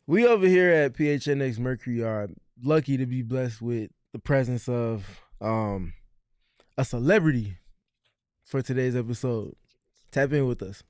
We over here at PHNX Mercury are lucky to be blessed with the presence of a celebrity for today's episode. Tap in with us.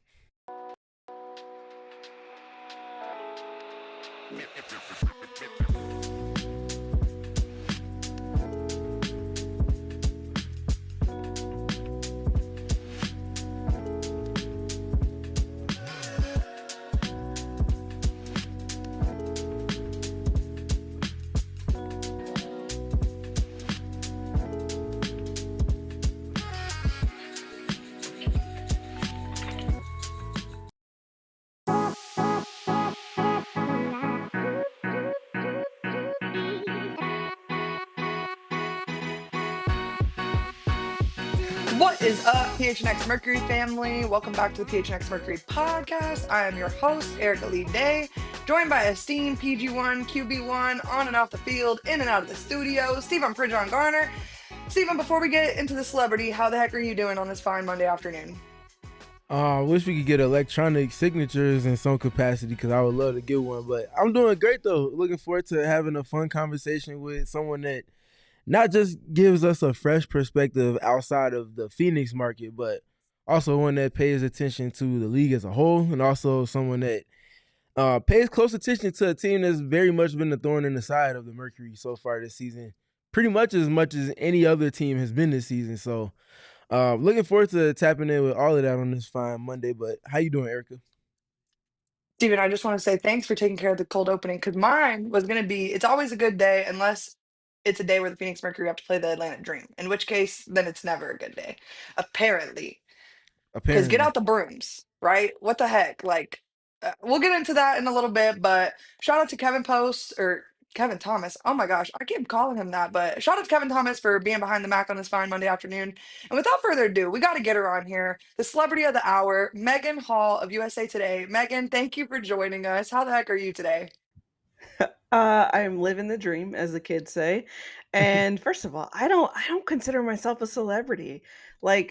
What is up, PHNX Mercury family? Welcome back to the PHNX Mercury podcast. I am your host, Erica Lee Day, joined by esteemed PG1, QB1, on and off the field, in and out of the studio, Stephen Pridgeon Garner. Stephen, before we get into the celebrity, how the heck are you doing on this fine Monday afternoon? I wish we could get electronic signatures in some capacity because I would love to get one. But I'm doing great, though. Looking forward to having a fun conversation with someone that not just gives us a fresh perspective outside of the Phoenix market, but also one that pays attention to the league as a whole, and also someone that pays close attention to a team that's very much been the thorn in the side of the Mercury so far this season, pretty much as any other team has been this season. So looking forward to tapping in with all of that on this fine Monday. But how you doing, Erica? Stephen, I just want to say thanks for taking care of the cold opening because mine was going to be it's always a good day unless it's a day where the Phoenix Mercury have to play the Atlanta Dream, in which case, then it's never a good day, apparently. Because get Apparently. out the brooms, right? What the heck? Like, we'll get into that in a little bit, but shout out to Kevin Post or Kevin Thomas. Oh my gosh, I keep calling him that, but shout out to Kevin Thomas for being behind the Mac on this fine Monday afternoon. And without further ado, we got to get her on here. The celebrity of the hour, Meghan Hall of USA Today. Meghan, thank you for joining us. How the heck are you today? I'm living the dream, as the kids say. And first of all, I don't consider myself a celebrity. I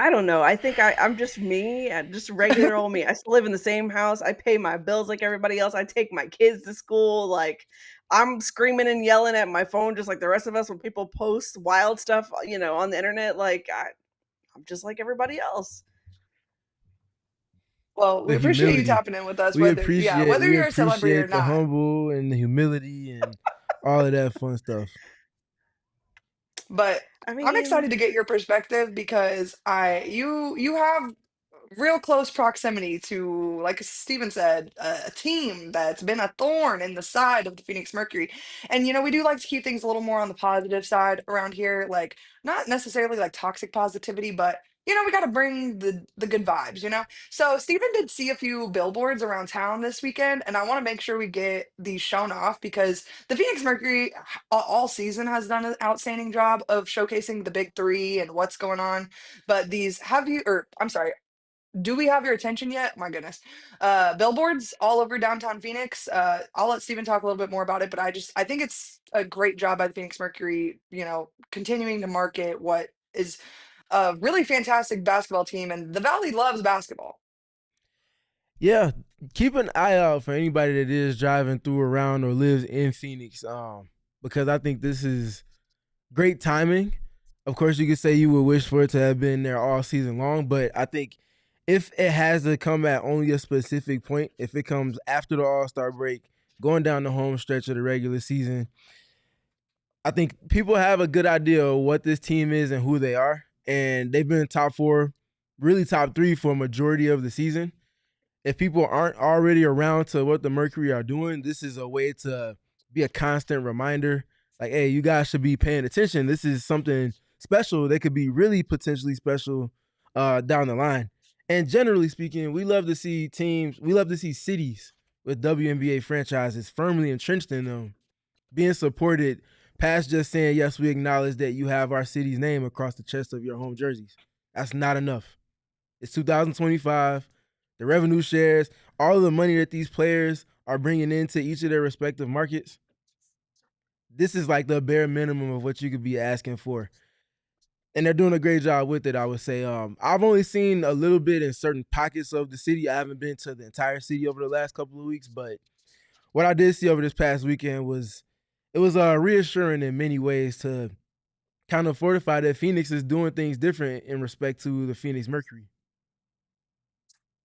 don't know. I think I'm just me, just regular old me. I still live in the same house. I pay my bills like everybody else. I take my kids to school. Like I'm screaming and yelling at my phone just like the rest of us when people post wild stuff, on the internet. I'm just like everybody else. Well, we The appreciate you humility. tapping in with us, We whether appreciate whether we you're a celebrity or appreciate the not. humble and the humility and all of that fun stuff. But I I'm mean, excited to get your perspective because you have real close proximity to, like Steven said, a team that's been a thorn in the side of the Phoenix Mercury. And we do like to keep things a little more on the positive side around here, like not necessarily like toxic positivity, but we got to bring the good vibes. So Steven did see a few billboards around town this weekend, and I want to make sure we get these shown off because the Phoenix Mercury all season has done an outstanding job of showcasing the big three and what's going on. But these have you, or I'm sorry, do we have your attention yet? My goodness. Billboards all over downtown Phoenix. I'll let Steven talk a little bit more about it, but I think it's a great job by the Phoenix Mercury, continuing to market what is a really fantastic basketball team, and the Valley loves basketball. Yeah, keep an eye out for anybody that is driving through around or lives in Phoenix, because I think this is great timing. Of course, you could say you would wish for it to have been there all season long, but I think if it has to come at only a specific point, if it comes after the All-Star break, going down the home stretch of the regular season, I think people have a good idea of what this team is and who they are. And they've been top four, really top three for a majority of the season. If people aren't already around to what the Mercury are doing, this is a way to be a constant reminder. Like, hey, you guys should be paying attention. This is something special that could be really potentially special down the line. And generally speaking, we love to see cities with WNBA franchises firmly entrenched in them being supported past just saying, yes, we acknowledge that you have our city's name across the chest of your home jerseys. That's not enough. It's 2025. The revenue shares, all of the money that these players are bringing into each of their respective markets, this is like the bare minimum of what you could be asking for. And they're doing a great job with it, I would say. I've only seen a little bit in certain pockets of the city. I haven't been to the entire city over the last couple of weeks, but what I did see over this past weekend was it was reassuring in many ways to kind of fortify that Phoenix is doing things different in respect to the Phoenix Mercury.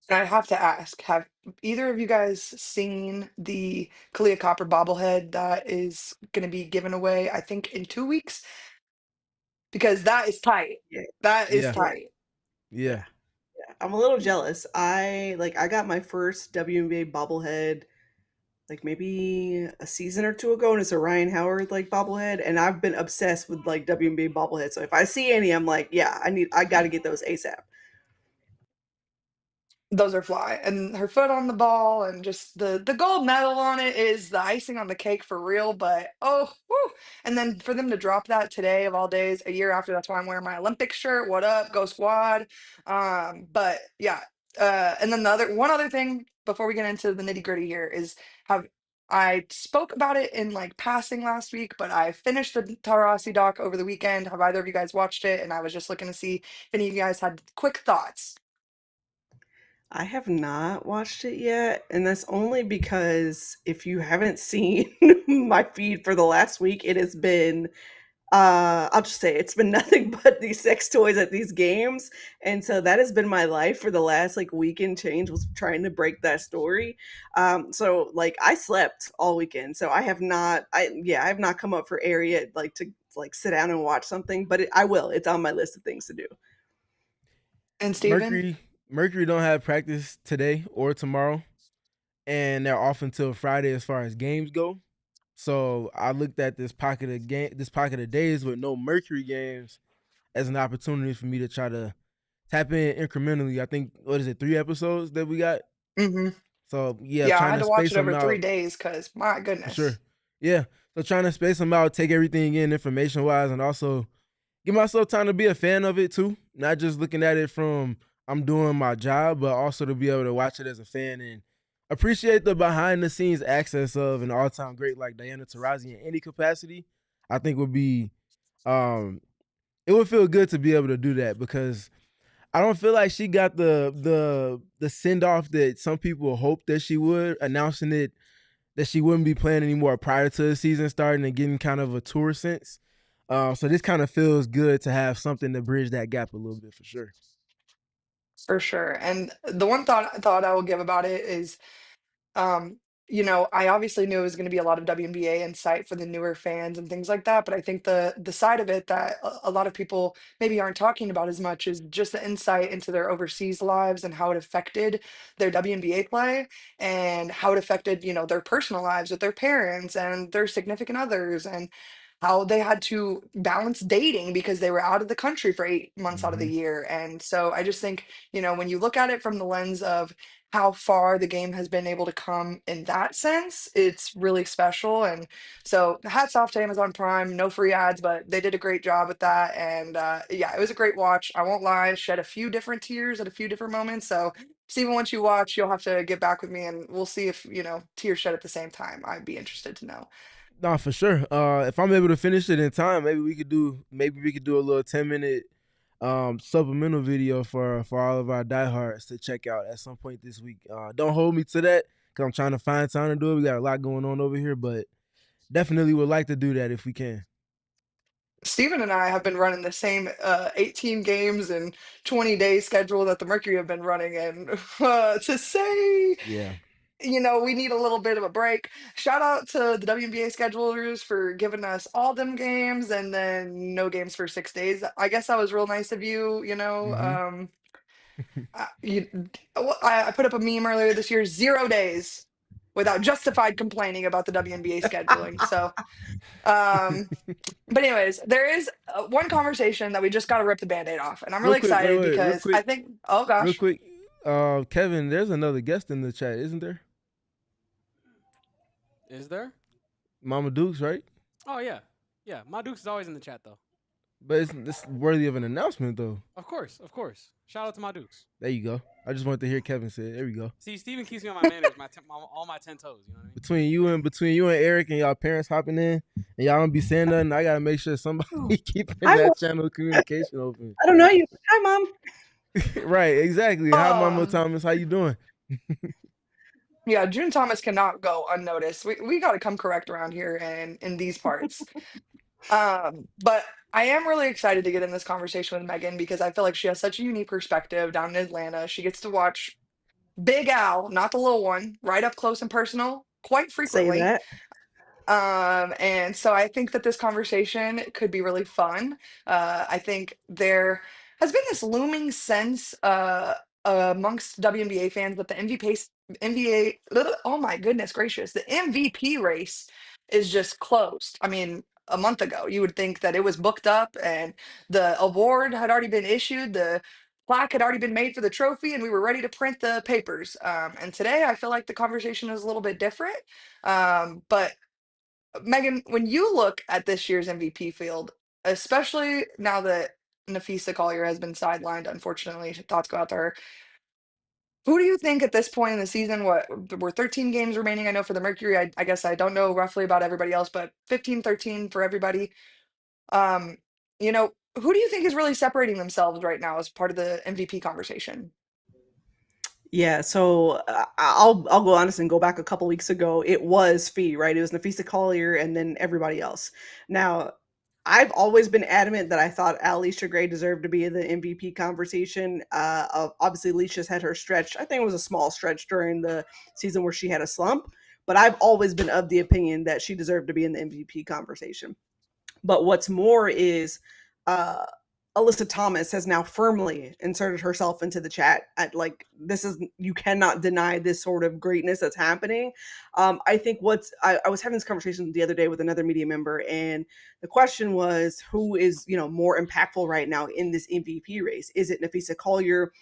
And I have to ask, have either of you guys seen the Kalia Copper bobblehead that is going to be given away, I think, in 2 weeks? Because that is tight. Yeah, That is Yeah, yeah, tight. yeah. yeah. I'm a little jealous. I got my first WNBA bobblehead like maybe a season or two ago, and it's a Ryan Howard like bobblehead, and I've been obsessed with like WNBA bobblehead. So if I see any, I'm like, yeah, I got to get those ASAP. Those are fly. And her foot on the ball and just the gold medal on it is the icing on the cake for real. But oh, whew. And then for them to drop that today of all days, a year after, that's why I'm wearing my Olympic shirt. What up? Go squad. But yeah. And then the other one other thing before we get into the nitty gritty here is have I spoke about it in like passing last week, but I finished the Taurasi doc over the weekend. Have either of you guys watched it? And I was just looking to see if any of you guys had quick thoughts. I have not watched it yet, and that's only because if you haven't seen my feed for the last week, it has been I'll just say it's been nothing but these sex toys at these games. And so that has been my life for the last like week and change, was trying to break that story. So like I slept all weekend. So I have not I have not come up for air yet like to like sit down and watch something, but I will. It's on my list of things to do. And Steven? Mercury don't have practice today or tomorrow, and they're off until Friday as far as games go. So I looked at this pocket of days with no Mercury games as an opportunity for me to try to tap in incrementally. I think, what is it, 3 episodes that we got? Hmm. So yeah, Yeah, I trying had to to watch space it over them three out days because my for goodness. sure. Yeah, so trying to space them out, take everything in information wise, and also give myself time to be a fan of it too. Not just looking at it from I'm doing my job, but also to be able to watch it as a fan and appreciate the behind the scenes access of an all time great like Diana Taurasi in any capacity. I think would be um it would feel good to be able to do that because I don't feel like she got the send off that some people hoped that she would, announcing it that she wouldn't be playing anymore prior to the season starting and getting kind of a tour sense. So this kind of feels good to have something to bridge that gap a little bit for sure. For sure. And the one thought I will give about it is, um, I obviously knew it was going to be a lot of WNBA insight for the newer fans and things like that. But I think the side of it that a lot of people maybe aren't talking about as much is just the insight into their overseas lives and how it affected their WNBA play and how it affected, their personal lives with their parents and their significant others and how they had to balance dating because they were out of the country for 8 months out of the Mm-hmm. year. And so I just think, when you look at it from the lens of how far the game has been able to come in that sense, it's really special. And so hats off to Amazon Prime. No free ads, but they did a great job with that. And yeah, it was a great watch. I won't lie, shed a few different tears at a few different moments. So Stephen, once you watch, you'll have to get back with me and we'll see if, tears shed at the same time. I'd be interested to know. No, for sure. If I'm able to finish it in time, maybe we could do a little 10-minute supplemental video for all of our diehards to check out at some point this week. Don't hold me to that because I'm trying to find time to do it. We got a lot going on over here, but definitely would like to do that if we can. Steven and I have been running the same 18 games and 20 day schedule that the Mercury have been running. And to say, Yeah. we need a little bit of a break. Shout out to the WNBA schedulers for giving us all them games and then no games for 6 days. I guess that was real nice of you. Mm-hmm. I put up a meme earlier this year, 0 days without justified complaining about the WNBA scheduling. So, um, but anyways, there is one conversation that we just got to rip the band-aid off, and I'm Real really quick, wait, excited wait, real because I quick, think, oh real gosh, quick. Kevin, there's another guest in the chat, isn't there? Is there? Mama Dukes, right? Oh yeah, yeah. My Dukes is always in the chat though. But it's worthy of an announcement, though. Of course, of course. Shout out to my Dukes. There you go. I just wanted to hear Kevin say it. There we go. See, Steven keeps me on my manners, all my 10 toes. You know what I mean? Between you and Eric and y'all parents hopping in, and y'all don't be saying nothing, I gotta make sure somebody keeping Hi, Mom. that channel of communication open. I don't know you. Hi, Mom. Right, exactly. Hi, Mama um, Thomas. How you doing? Yeah, June Thomas cannot go unnoticed. We got to come correct around here and in these parts. But I am really excited to get in this conversation with Meghan because I feel like she has such a unique perspective down in Atlanta. She gets to watch Big Al, not the little one, right up close and personal quite Say frequently. that. And so I think that this conversation could be really fun. I think there has been this looming sense amongst WNBA fans that the oh my goodness gracious, the MVP race is just closed. I mean, a month ago, you would think that it was booked up and the award had already been issued, the plaque had already been made for the trophy, and we were ready to print the papers. And today, I feel like the conversation is a little bit different. But Megan, when you look at this year's MVP field, especially now that Napheesa Collier has been sidelined, unfortunately, thoughts go out to her. Who do you think at this point in the season? What were 13 games remaining? I know for the Mercury, I guess I don't know roughly about everybody else, but 15, 13 for everybody. Um, who do you think is really separating themselves right now as part of the MVP conversation? Yeah, so I'll go honest and go back a couple weeks ago. It was Fee, right? It was Napheesa Collier and then everybody else. Now, I've always been adamant that I thought Alyssa Gray deserved to be in the MVP conversation. Obviously, Alicia's had her stretch. I think it was a small stretch during the season where she had a slump, but I've always been of the opinion that she deserved to be in the MVP conversation. But what's more is uh, Alyssa Thomas has now firmly inserted herself into the chat. At like, this is, you cannot deny this sort of greatness that's happening. I think I was having this conversation the other day with another media member, and the question was, who is more impactful right now in this MVP race? Is it Napheesa Collier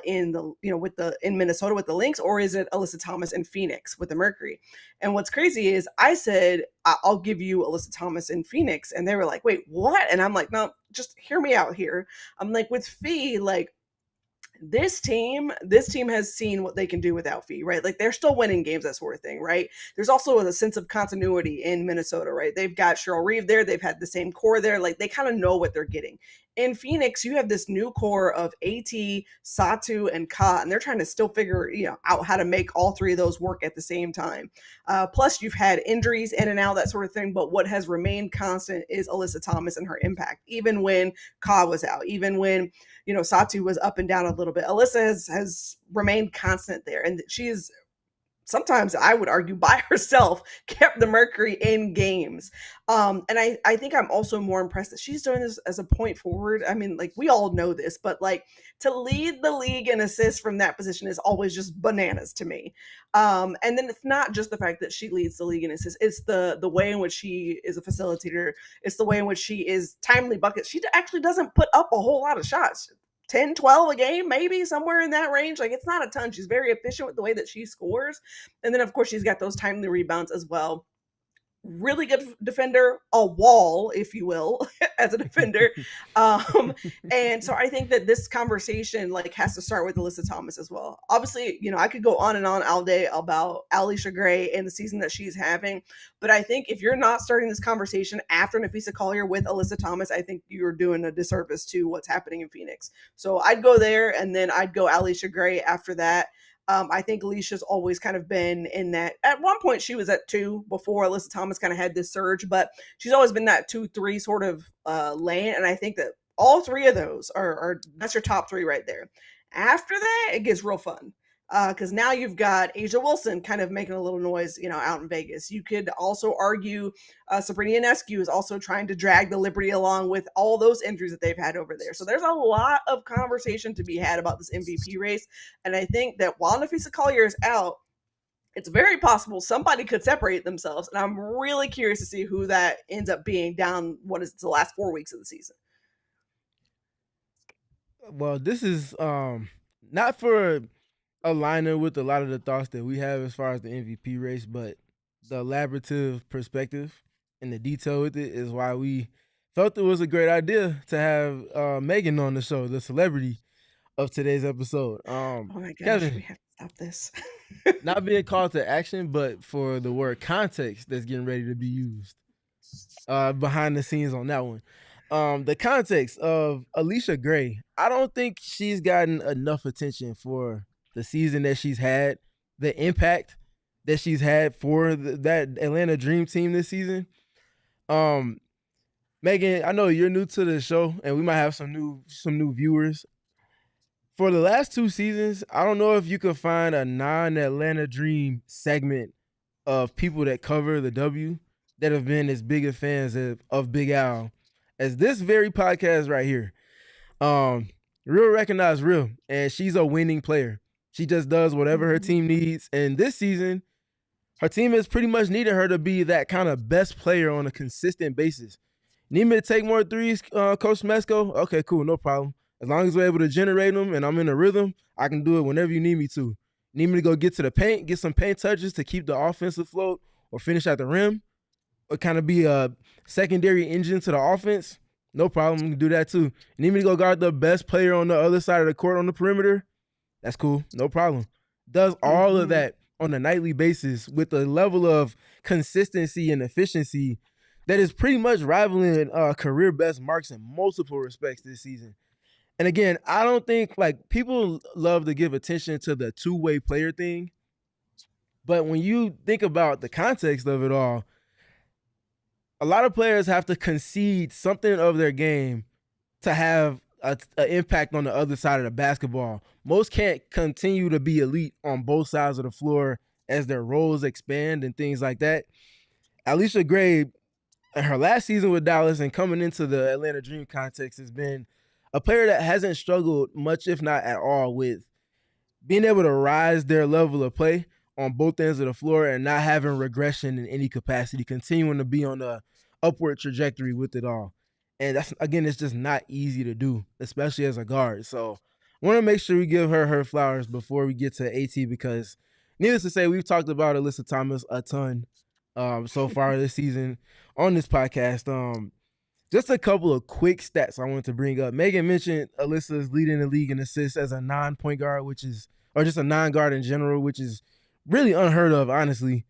in the in Minnesota with the Lynx, or is it Alyssa Thomas in Phoenix with the Mercury? And what's crazy is I said, I'll give you Alyssa Thomas in Phoenix. And they were like, wait, what? And I'm like, no, just hear me out here. I'm like, with Fee, like, this team has seen what they can do without Fee, right? Like, they're still winning games, that sort of thing, right? There's also a sense of continuity in Minnesota, right? They've got Cheryl Reeve there. They've had the same core there. Like, they kind of know what they're getting. In Phoenix, you have this new core of AT, Satu, and Ka, and they're trying to still figure out how to make all three of those work at the same time. Plus, you've had injuries in and out, that sort of thing. But what has remained constant is Alyssa Thomas and her impact, even when Ka was out, even when Satu was up and down a little bit. Alyssa has remained constant there, and she is sometimes, I would argue, by herself, kept the Mercury in games. And I think I'm also more impressed that she's doing this as a point forward. I mean, like, we all know this, but like, to lead the league in assists from that position is always just bananas to me. And then it's not just the fact that she leads the league in assists; it's the way in which she is a facilitator. It's the way in which she is timely buckets. She actually doesn't put up a whole lot of shots. 10, 12 a game, maybe somewhere in that range. Like, it's not a ton. She's very efficient with the way that she scores. And then, of course, she's got those timely rebounds as well. Really good defender, a wall, if you will, as a defender. And so I think that this conversation like has to start with Alyssa Thomas as well. Obviously, I could go on and on all day about Alyssa Gray and the season that she's having, but I think if you're not starting this conversation after Napheesa Collier with Alyssa Thomas, I think you're doing a disservice to what's happening in Phoenix. So I'd go there, and then I'd go Alyssa Gray after that. I think Alicia's always kind of been in that. At one point, she was at 2 before Alyssa Thomas kind of had this surge, but she's always been that 2-3 sort of lane. And I think that all three of those are that's your top 3 right there. After that, it gets real fun. Because now you've got Asia Wilson kind of making a little noise, out in Vegas. You could also argue Sabrina Ionescu is also trying to drag the Liberty along with all those injuries that they've had over there. So there's a lot of conversation to be had about this MVP race. And I think that while Napheesa Collier is out, it's very possible somebody could separate themselves. And I'm really curious to see who that ends up being down the last 4 weeks of the season. Well, this is not for aligning with a lot of the thoughts that we have as far as the MVP race, but the elaborative perspective and the detail with it is why we felt it was a great idea to have Meghan on the show, the celebrity of today's episode. Oh my gosh, Kevin, we have to stop this. not being called to action, but for the word context that's getting ready to be used behind the scenes on that one. The context of Alyssa Gray, I don't think she's gotten enough attention for the season that she's had the impact that she's had for that Atlanta Dream team this season. Megan, I know you're new to the show, and we might have some new viewers. For the last 2 seasons, I don't know if you could find a non-Atlanta Dream segment of people that cover the W that have been as big of fans of Big Al as this very podcast right here. Real recognize real, and she's a winning player. She just does whatever her team needs, and this season, her team has pretty much needed her to be that kind of best player on a consistent basis. Need me to take more threes, Coach Mesco? Okay, cool, no problem. As long as we're able to generate them and I'm in a rhythm, I can do it whenever you need me to. Need me to go get to the paint, get some paint touches to keep the offense afloat or finish at the rim or kind of be a secondary engine to the offense? No problem, we can do that too. Need me to go guard the best player on the other side of the court on the perimeter? That's cool, no problem. Does all of that on a nightly basis with a level of consistency and efficiency that is pretty much rivaling career best marks in multiple respects this season. And again, I don't think, like, people love to give attention to the two-way player thing, but when you think about the context of it all, a lot of players have to concede something of their game to have an impact on the other side of the basketball. Most can't continue to be elite on both sides of the floor as their roles expand and things like that. Allisha Gray, in her last season with Dallas and coming into the Atlanta Dream context, has been a player that hasn't struggled much, if not at all, with being able to rise their level of play on both ends of the floor and not having regression in any capacity, continuing to be on the upward trajectory with it all. And that's, again, it's just not easy to do, especially as a guard. So I want to make sure we give her flowers before we get to AT, because needless to say, we've talked about Alyssa Thomas a ton so far this season on this podcast. Just a couple of quick stats I wanted to bring up. Megan mentioned Alyssa's leading the league in assists as a non-point guard, or just a non-guard in general, which is really unheard of, honestly.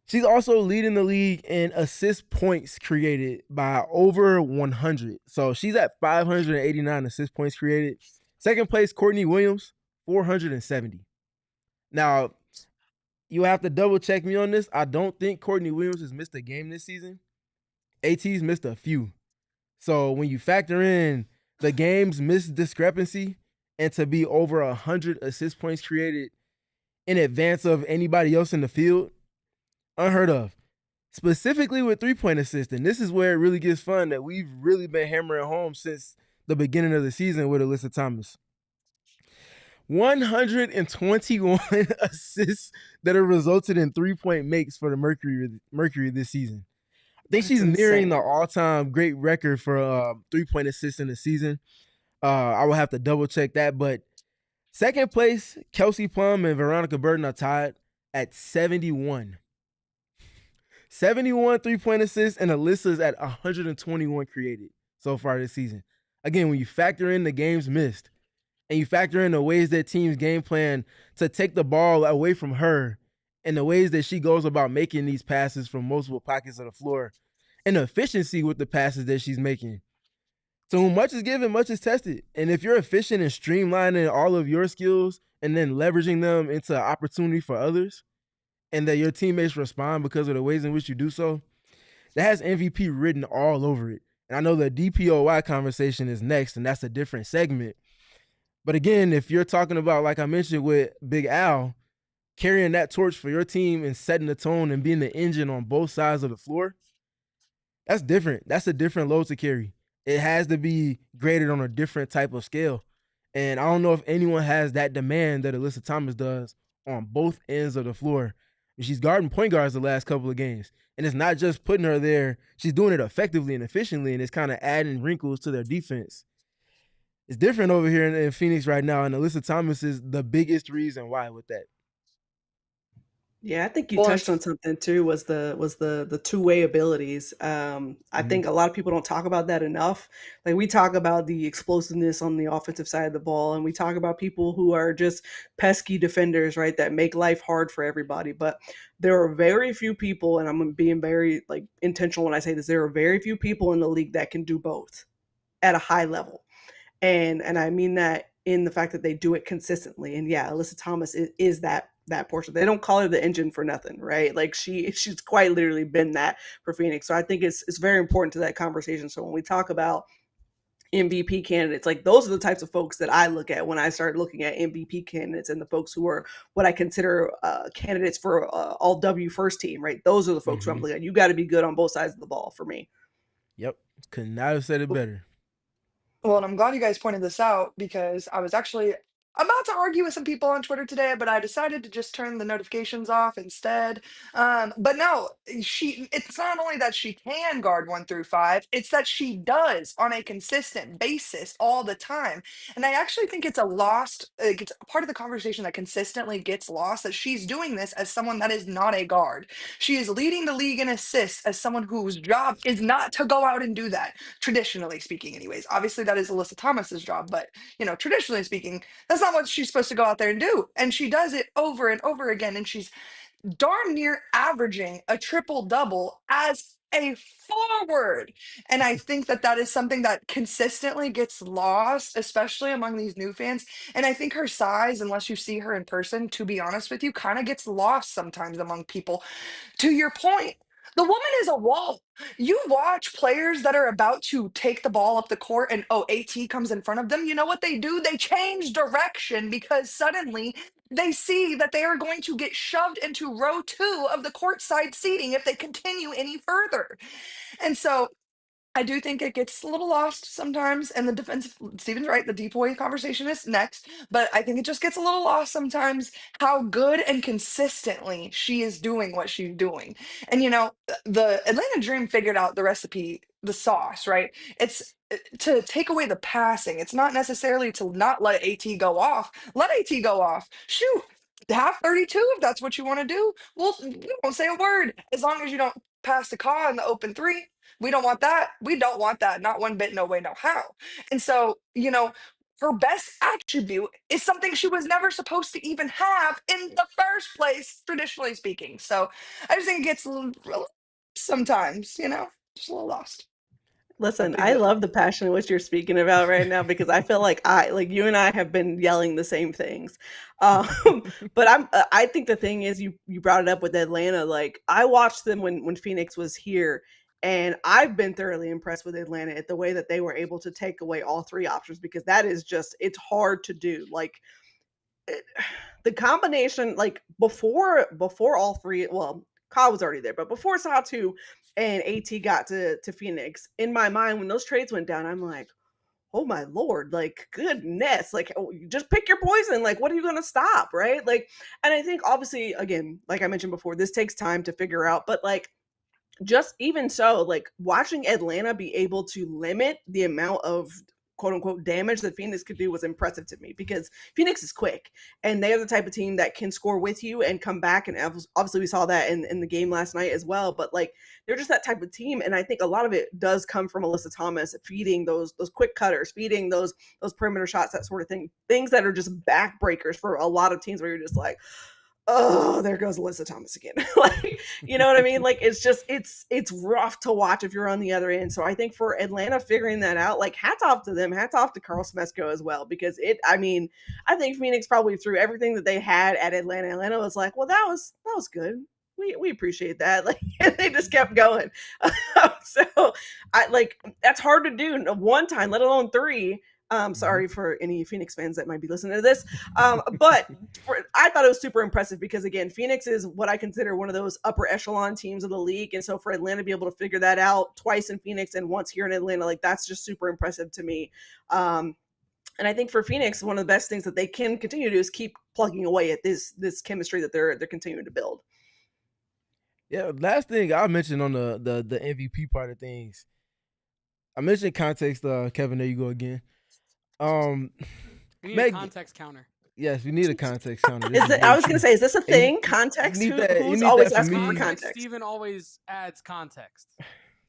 She's also leading the league in assist points created by over 100. So she's at 589 assist points created. Second place, Courtney Williams, 470. Now, you have to double check me on this. I don't think Courtney Williams has missed a game this season. AT's missed a few. So when you factor in the games missed discrepancy and to be over 100 assist points created in advance of anybody else in the field, unheard of. Specifically with three-point assists, and this is where it really gets fun that we've really been hammering home since the beginning of the season with Alyssa Thomas. 121 assists that have resulted in three-point makes for the Mercury this season. I think she's nearing the all-time great record for three-point assists in the season. I will have to double-check that, but second place, Kelsey Plum and Veronica Burton are tied at 71. 71 three-point assists, and Alyssa's at 121 created so far this season. Again, when you factor in the games missed, and you factor in the ways that teams game plan to take the ball away from her, and the ways that she goes about making these passes from multiple pockets of the floor, and the efficiency with the passes that she's making. So whom much is given, much is tested. And if you're efficient in streamlining all of your skills and then leveraging them into opportunity for others, and that your teammates respond because of the ways in which you do so, that has MVP written all over it. And I know the DPOY conversation is next, and that's a different segment. But again, if you're talking about, like I mentioned with Big Al, carrying that torch for your team and setting the tone and being the engine on both sides of the floor, that's different. That's a different load to carry. It has to be graded on a different type of scale. And I don't know if anyone has that demand that Alyssa Thomas does on both ends of the floor. She's guarding point guards the last couple of games. And it's not just putting her there. She's doing it effectively and efficiently, and it's kind of adding wrinkles to their defense. It's different over here in Phoenix right now, and Alyssa Thomas is the biggest reason why with that. Yeah, I think you touched on something too, was the two-way abilities. I think a lot of people don't talk about that enough. Like, we talk about the explosiveness on the offensive side of the ball, and we talk about people who are just pesky defenders, right, that make life hard for everybody. But there are very few people, and I'm being very intentional when I say this, there are very few people in the league that can do both at a high level. And I mean that in the fact that they do it consistently. And yeah, Alyssa Thomas is that that portion. They don't call her the engine for nothing, right? Like she's quite literally been that for Phoenix. So I think it's very important to that conversation. So when we talk about MVP candidates, like those are the types of folks that I look at when I start looking at MVP candidates and the folks who are what I consider candidates for all W first team, right? Those are the folks who I'm looking at. You got to be good on both sides of the ball for me. Yep. Could not have said it better. Well, and I'm glad you guys pointed this out because I was actually about to argue with some people on Twitter today, but I decided to just turn the notifications off instead. But no, it's not only that she can guard 1 through 5, it's that she does on a consistent basis all the time. And I actually think it's a lost, like it's a part of the conversation that consistently gets lost that she's doing this as someone that is not a guard. She is leading the league in assists as someone whose job is not to go out and do that, traditionally speaking, anyways. Obviously, that is Alyssa Thomas's job, but traditionally speaking, that's not what she's supposed to go out there and do. And she does it over and over again. And she's darn near averaging a triple double as a forward. And I think that that is something that consistently gets lost, especially among these new fans. And I think her size, unless you see her in person, to be honest with you, kind of gets lost sometimes among people. To your point, the woman is a wall. You watch players that are about to take the ball up the court and AT comes in front of them. You know what they do? They change direction because suddenly they see that they are going to get shoved into row 2 of the courtside seating if they continue any further. And so I do think it gets a little lost sometimes, and the defensive. Steven's right. The DPOY conversation is next, but I think it just gets a little lost sometimes how good and consistently she is doing what she's doing. And the Atlanta Dream figured out the recipe, the sauce, right? It's to take away the passing. It's not necessarily to not let AT go off. Let AT go off. Shoot. Have 32 if that's what you want to do. Well, we won't say a word as long as you don't pass the call in the open 3. We don't want that. We don't want that. Not one bit, no way, no how. And so, her best attribute is something she was never supposed to even have in the first place, traditionally speaking. So I just think it gets a little sometimes, just a little lost. Listen, I love the passion in which you're speaking about right now because I feel like you and I have been yelling the same things. But I think the thing is you brought it up with Atlanta. Like I watched them when Phoenix was here, and I've been thoroughly impressed with Atlanta at the way that they were able to take away all 3 options because that is just it's hard to do. Like the combination, like before all 3, well, Kyle was already there, but before Satu and AT got to Phoenix, in my mind, when those trades went down, I'm like, oh my Lord, like goodness, like you just pick your poison. Like, what are you going to stop? Right. Like, and I think obviously, again, like I mentioned before, this takes time to figure out, but like, just even so, like watching Atlanta be able to limit the amount of quote unquote damage that Phoenix could do was impressive to me because Phoenix is quick and they are the type of team that can score with you and come back. And obviously we saw that in the game last night as well, but like they're just that type of team. And I think a lot of it does come from Alyssa Thomas feeding those quick cutters, feeding those perimeter shots, that sort of thing, things that are just backbreakers for a lot of teams where you're just like, oh, there goes Alyssa Thomas again. Like, you know what I mean? Like, it's just, it's rough to watch if you're on the other end. So I think for Atlanta figuring that out, like hats off to them, hats off to Carl Smesco as well, because I think Phoenix probably threw everything that they had at Atlanta. Atlanta was like, well, that was good. We appreciate that. Like, and they just kept going. So that's hard to do one time, let alone 3. Sorry for any Phoenix fans that might be listening to this. But I thought it was super impressive because, again, Phoenix is what I consider one of those upper echelon teams of the league. And so for Atlanta to be able to figure that out twice in Phoenix and once here in Atlanta, like that's just super impressive to me. And I think for Phoenix, one of the best things that they can continue to do is keep plugging away at this chemistry that they're continuing to build. Yeah, last thing I mentioned on the MVP part of things, I mentioned context. Kevin, there you go again. We need a context counter. Yes, we need a context counter. I was going to say, is this a thing? Context? Who's always asking for context? Steven always adds context.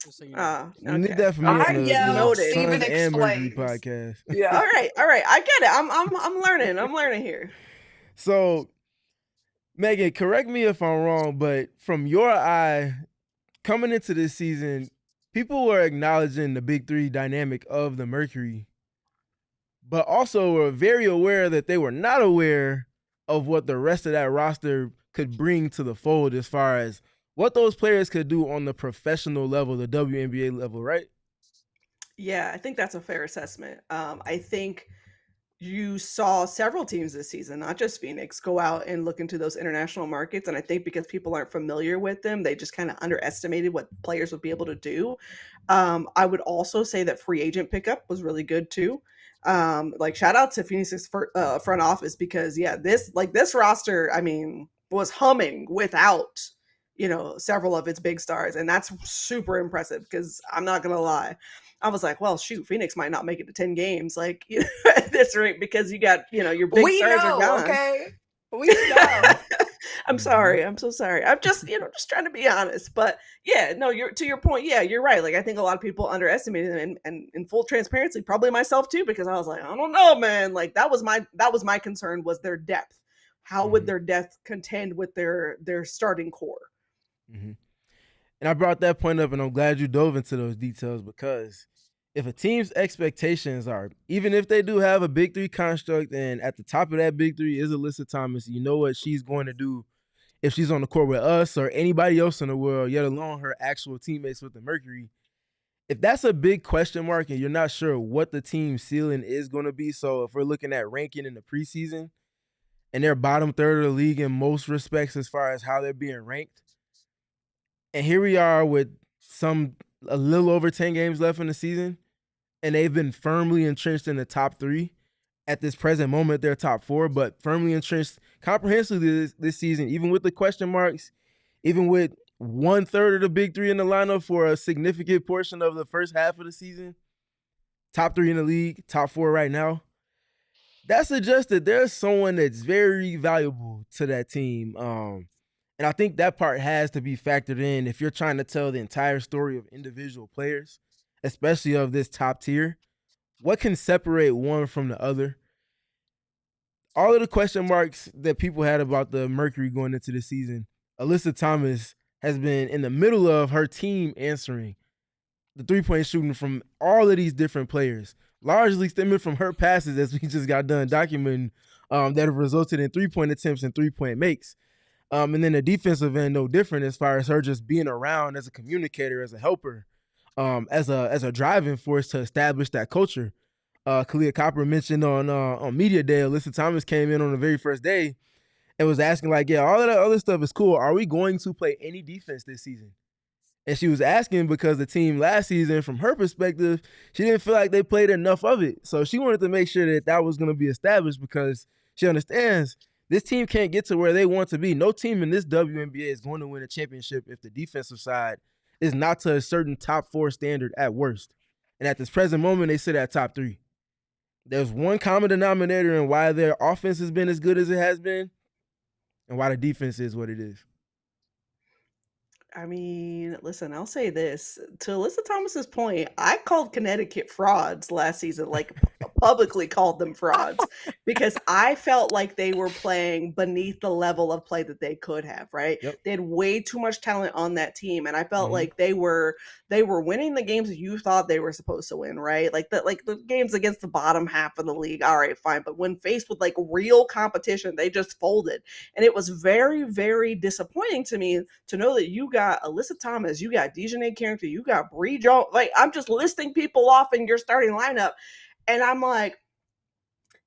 Just so you know. Okay. You need that for me on the Steven and Mercury explains. podcast. Yeah. All right. I get it. I'm learning. I'm learning here. So, Megan, correct me if I'm wrong, but from your eye, coming into this season, people were acknowledging the big 3 dynamic of the Mercury, but also were very aware that they were not aware of what the rest of that roster could bring to the fold as far as what those players could do on the professional level, the WNBA level, right? Yeah, I think that's a fair assessment. I think you saw several teams this season, not just Phoenix, go out and look into those international markets. And I think because people aren't familiar with them, they just kind of underestimated what players would be able to do. I would also say that free agent pickup was really good too. Like shout out to Phoenix's front office because this roster, I mean, was humming without several of its big stars, and that's super impressive because I'm not gonna lie. I was like, well, shoot, Phoenix might not make it to 10 games, like, at this rate, because you got, your big stars are gone. Okay? We know. I'm sorry. I'm so sorry. I'm just, just trying to be honest. But yeah, no, to your point. Yeah, you're right. Like, I think a lot of people underestimated them, and in full transparency, probably myself too, because I was like, I don't know, man. Like that was my concern, was their depth. How would their depth contend with their starting core? Mm-hmm. And I brought that point up, and I'm glad you dove into those details, because if a team's expectations are, even if they do have a big three construct, and at the top of that big three is Alyssa Thomas, you know what she's going to do if she's on the court with us or anybody else in the world, yet alone her actual teammates with the Mercury. If that's a big question mark and you're not sure what the team ceiling is going to be, so if we're looking at ranking in the preseason and they're bottom third of the league in most respects as far as how they're being ranked, and here we are with a little over 10 games left in the season, and they've been firmly entrenched in the top three. At this present moment, they're top four, but firmly entrenched comprehensively this season, even with the question marks, even with 1/3 of the big three in the lineup for a significant portion of the first half of the season. Top three in the league, top four right now. That suggests that there's someone that's very valuable to that team. And I think that part has to be factored in if you're trying to tell the entire story of individual players, especially of this top tier. What can separate one from the other? All of the question marks that people had about the Mercury going into the season, Alyssa Thomas has been in the middle of her team answering the three-point shooting from all of these different players, largely stemming from her passes, as we just got done documenting, that have resulted in three-point attempts and three-point makes. And then the defensive end, no different, as far as her just being around as a communicator, as a helper, as a driving force to establish that culture. Kalia Copper mentioned on Media Day, Alyssa Thomas came in on the very first day and was asking, like, yeah, all of that other stuff is cool. Are we going to play any defense this season? And she was asking because the team last season, from her perspective, she didn't feel like they played enough of it. So she wanted to make sure that that was going to be established, because she understands this team can't get to where they want to be. No team in this WNBA is going to win a championship if the defensive side is not to a certain top four standard at worst. And at this present moment, they sit at top three. There's one common denominator in why their offense has been as good as it has been and why the defense is what it is. I mean, listen, I'll say this. To Alyssa Thomas's point, I called Connecticut frauds last season, like publicly called them frauds, because I felt like they were playing beneath the level of play that they could have, right? Yep. They had way too much talent on that team, and I felt like they were winning the games that you thought they were supposed to win, right? Like the games against the bottom half of the league, all right, fine. But when faced with like real competition, they just folded. And it was very, very disappointing to me to know that you got Alyssa Thomas, you got Dejanay Carrington, you got Bree Jones. Like, I'm just listing people off in your starting lineup, and I'm like,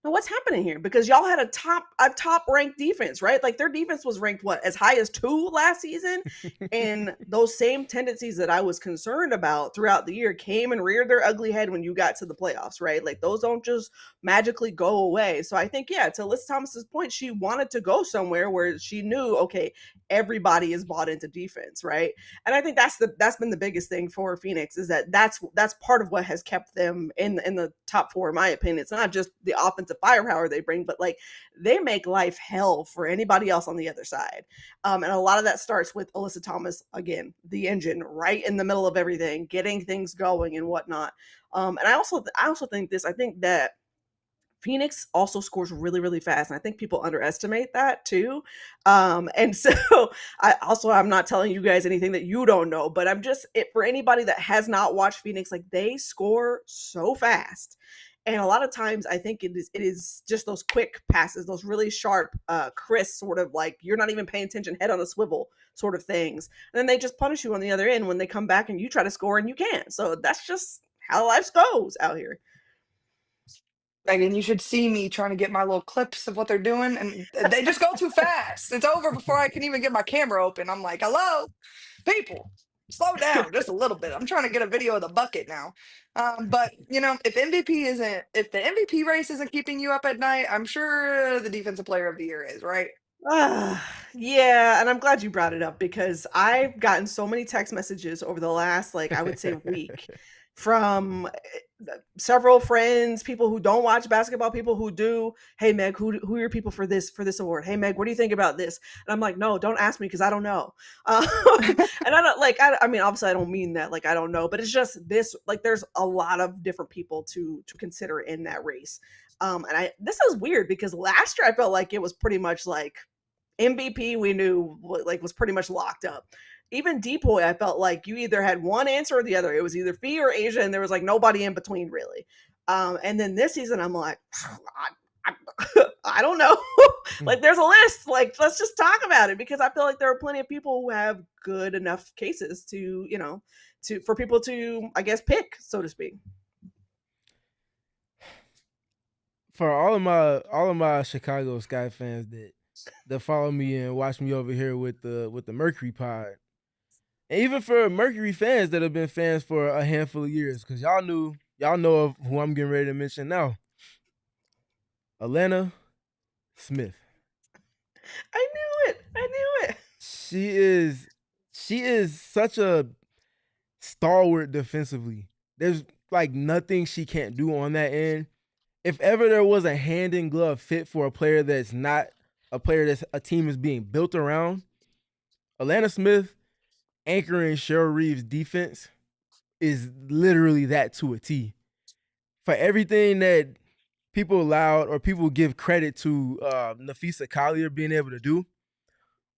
now what's happening here? Because y'all had a top ranked defense, right? Like their defense was ranked as high as 2 last season, and those same tendencies that I was concerned about throughout the year came and reared their ugly head when you got to the playoffs, right? Like those don't just magically go away. So I think, yeah, to Alyssa Thomas's point, she wanted to go somewhere where she knew, okay, everybody is bought into defense, right? And I think that's been the biggest thing for Phoenix, is that's part of what has kept them in the top 4, in my opinion. It's not just the offensive firepower they bring, but like they make life hell for anybody else on the other side. And a lot of that starts with Alyssa Thomas, again, the engine right in the middle of everything, getting things going and whatnot. And I also think this. I think that Phoenix also scores really, really fast. And I think people underestimate that too. And so I'm not telling you guys anything that you don't know, but for anybody that has not watched Phoenix, like they score so fast. And a lot of times I think it is just those quick passes, those really sharp, crisp sort of like you're not even paying attention, head on a swivel sort of things. And then they just punish you on the other end when they come back and you try to score and you can't. So that's just how life goes out here. Megan, you should see me trying to get my little clips of what they're doing, and they just go too fast. It's over before I can even get my camera open. I'm like, hello, people, slow down just a little bit. I'm trying to get a video of the bucket now. But if if the MVP race isn't keeping you up at night, I'm sure the defensive player of the year is, right? Yeah, and I'm glad you brought it up because I've gotten so many text messages over the last, I would say, week from several friends, people who don't watch basketball, people who do. Hey, Meg, who are your people for this award? Hey, Meg, what do you think about this? And I'm like, no, don't ask me because I don't know. And I don't I mean, obviously, I don't mean that I don't know, but it's just this. There's a lot of different people to consider in that race. And this is weird because last year I felt like it was pretty much MVP we knew was pretty much locked up. Even DPOY, I felt like you either had one answer or the other. It was either Fee or Asia, and there was nobody in between really. And then this season, I'm like, I don't know. There's a list. Let's just talk about it because I feel like there are plenty of people who have good enough cases to for people to, I guess, pick, so to speak. For all of my Chicago Sky fans that follow me and watch me over here with the Mercury pod, and even for Mercury fans that have been fans for a handful of years, because y'all know of who I'm getting ready to mention now, Alanna Smith. I knew it. She is such a stalwart defensively. There's nothing she can't do on that end. If ever there was a hand in glove fit for a player that's not a player that a team is being built around, Alanna Smith anchoring Cheryl Reeves' defense is literally that to a T. For everything that people allowed or people give credit to Napheesa Collier being able to do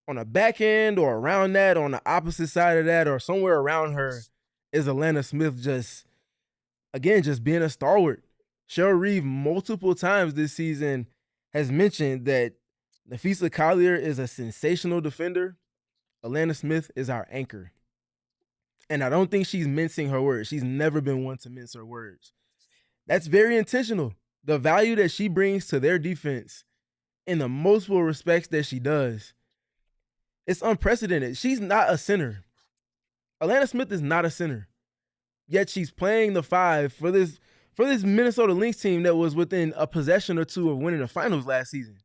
on a back end or around that, on the opposite side of that, or somewhere around her, is Alanna Smith just being a stalwart. Cheryl Reeve multiple times this season has mentioned that Napheesa Collier is a sensational defender. Alanna Smith is our anchor. And I don't think she's mincing her words. She's never been one to mince her words. That's very intentional. The value that she brings to their defense in the multiple respects that she does, it's unprecedented. She's not a center. Alanna Smith is not a center. Yet she's playing the 5 for this Minnesota Lynx team that was within a possession or two of winning the finals last season.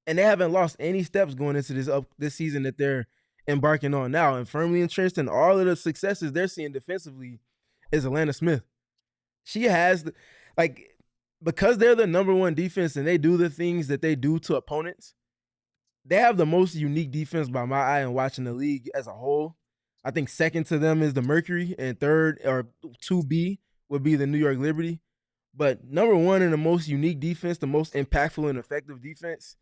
And they haven't lost any steps going into this season that they're embarking on now, and firmly entrenched in all of the successes they're seeing defensively is Alanna Smith. She has because they're the number one defense and they do the things that they do to opponents, they have the most unique defense by my eye in watching the league as a whole. I think second to them is the Mercury, and third or 2B would be the New York Liberty. But number one in the most unique defense, the most impactful and effective defense,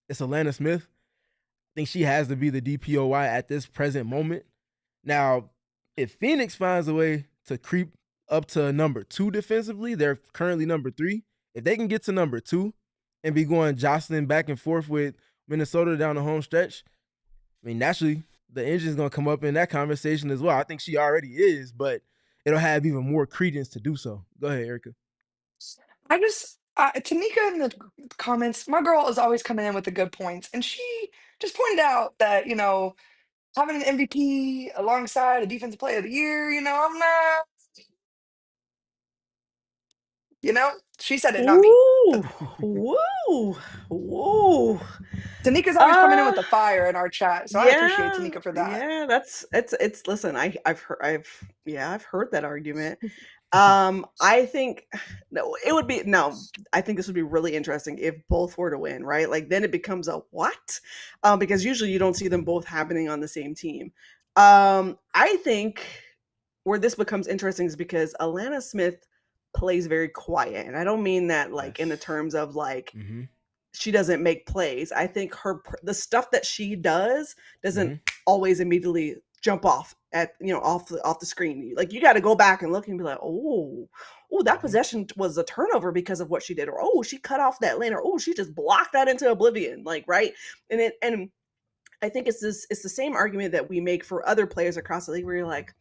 it's Alanna Smith. I think she has to be the DPOY at this present moment. Now, if Phoenix finds a way to creep up to number 2 defensively, they're currently number 3. If they can get to number 2 and be going jostling back and forth with Minnesota down the home stretch, I mean, naturally, the engine's going to come up in that conversation as well. I think she already is, but it'll have even more credence to do so. Go ahead, Erica. Tanika in the comments, my girl is always coming in with the good points, and she just pointed out that having an MVP alongside a defensive player of the year, I'm not, she said it, not me. Woo. Tanika's always coming in with the fire in our chat, so I appreciate Tanika for that. Yeah, it's listen, I've heard that argument. I think I think this would be really interesting if both were to win, right? Then it becomes a what? Because usually you don't see them both happening on the same team. I think where this becomes interesting is because Alanna Smith plays very quiet, and I don't mean that in the terms of she doesn't make plays. I think the stuff that she doesn't always immediately jump off at off the screen. Like you got to go back and look and be like, oh, that possession was a turnover because of what she did, or oh, she cut off that lane, or oh, she just blocked that into oblivion. Like right, and I think it's the same argument that we make for other players across the league, where you're like,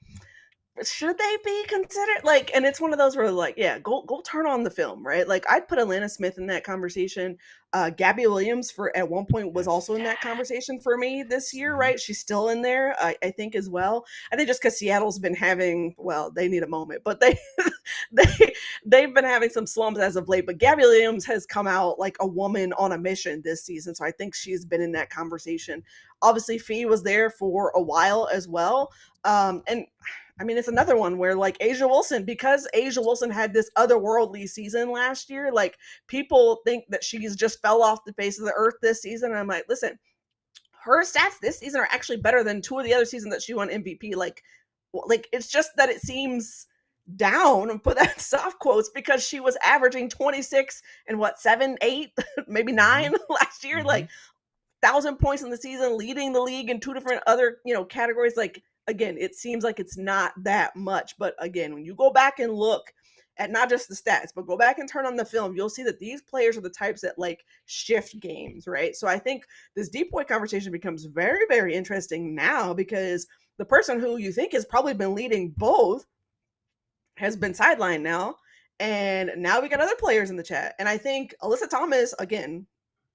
should they be considered? Like, and it's one of those where like, yeah, go turn on the film, right? Like I'd put Alanna Smith in that conversation. Gabby Williams at one point was also in that conversation for me this year, right? She's still in there, I think as well. I think just because Seattle's been having, well, they need a moment, but they've been having some slumps as of late. But Gabby Williams has come out like a woman on a mission this season, so I think she's been in that conversation. Obviously, Fee was there for a while as well, and I mean, it's another one where like A'ja Wilson, because A'ja Wilson had this otherworldly season last year, like people think that she's just fell off the face of the earth this season. And I'm like, listen, her stats this season are actually better than 2 of the other seasons that she won MVP. Like it's just that it seems down, and put that in soft quotes, because she was averaging 26 and 7, 8, maybe 9 last year, like 1,000 points in the season, leading the league in 2 different other, categories. Like, again, it seems like it's not that much. But again, when you go back and look at not just the stats, but go back and turn on the film, you'll see that these players are the types that like shift games, right? So I think this DPOY conversation becomes very, very interesting now, because the person who you think has probably been leading both has been sidelined now. And now we got other players in the chat. And I think Alyssa Thomas, again,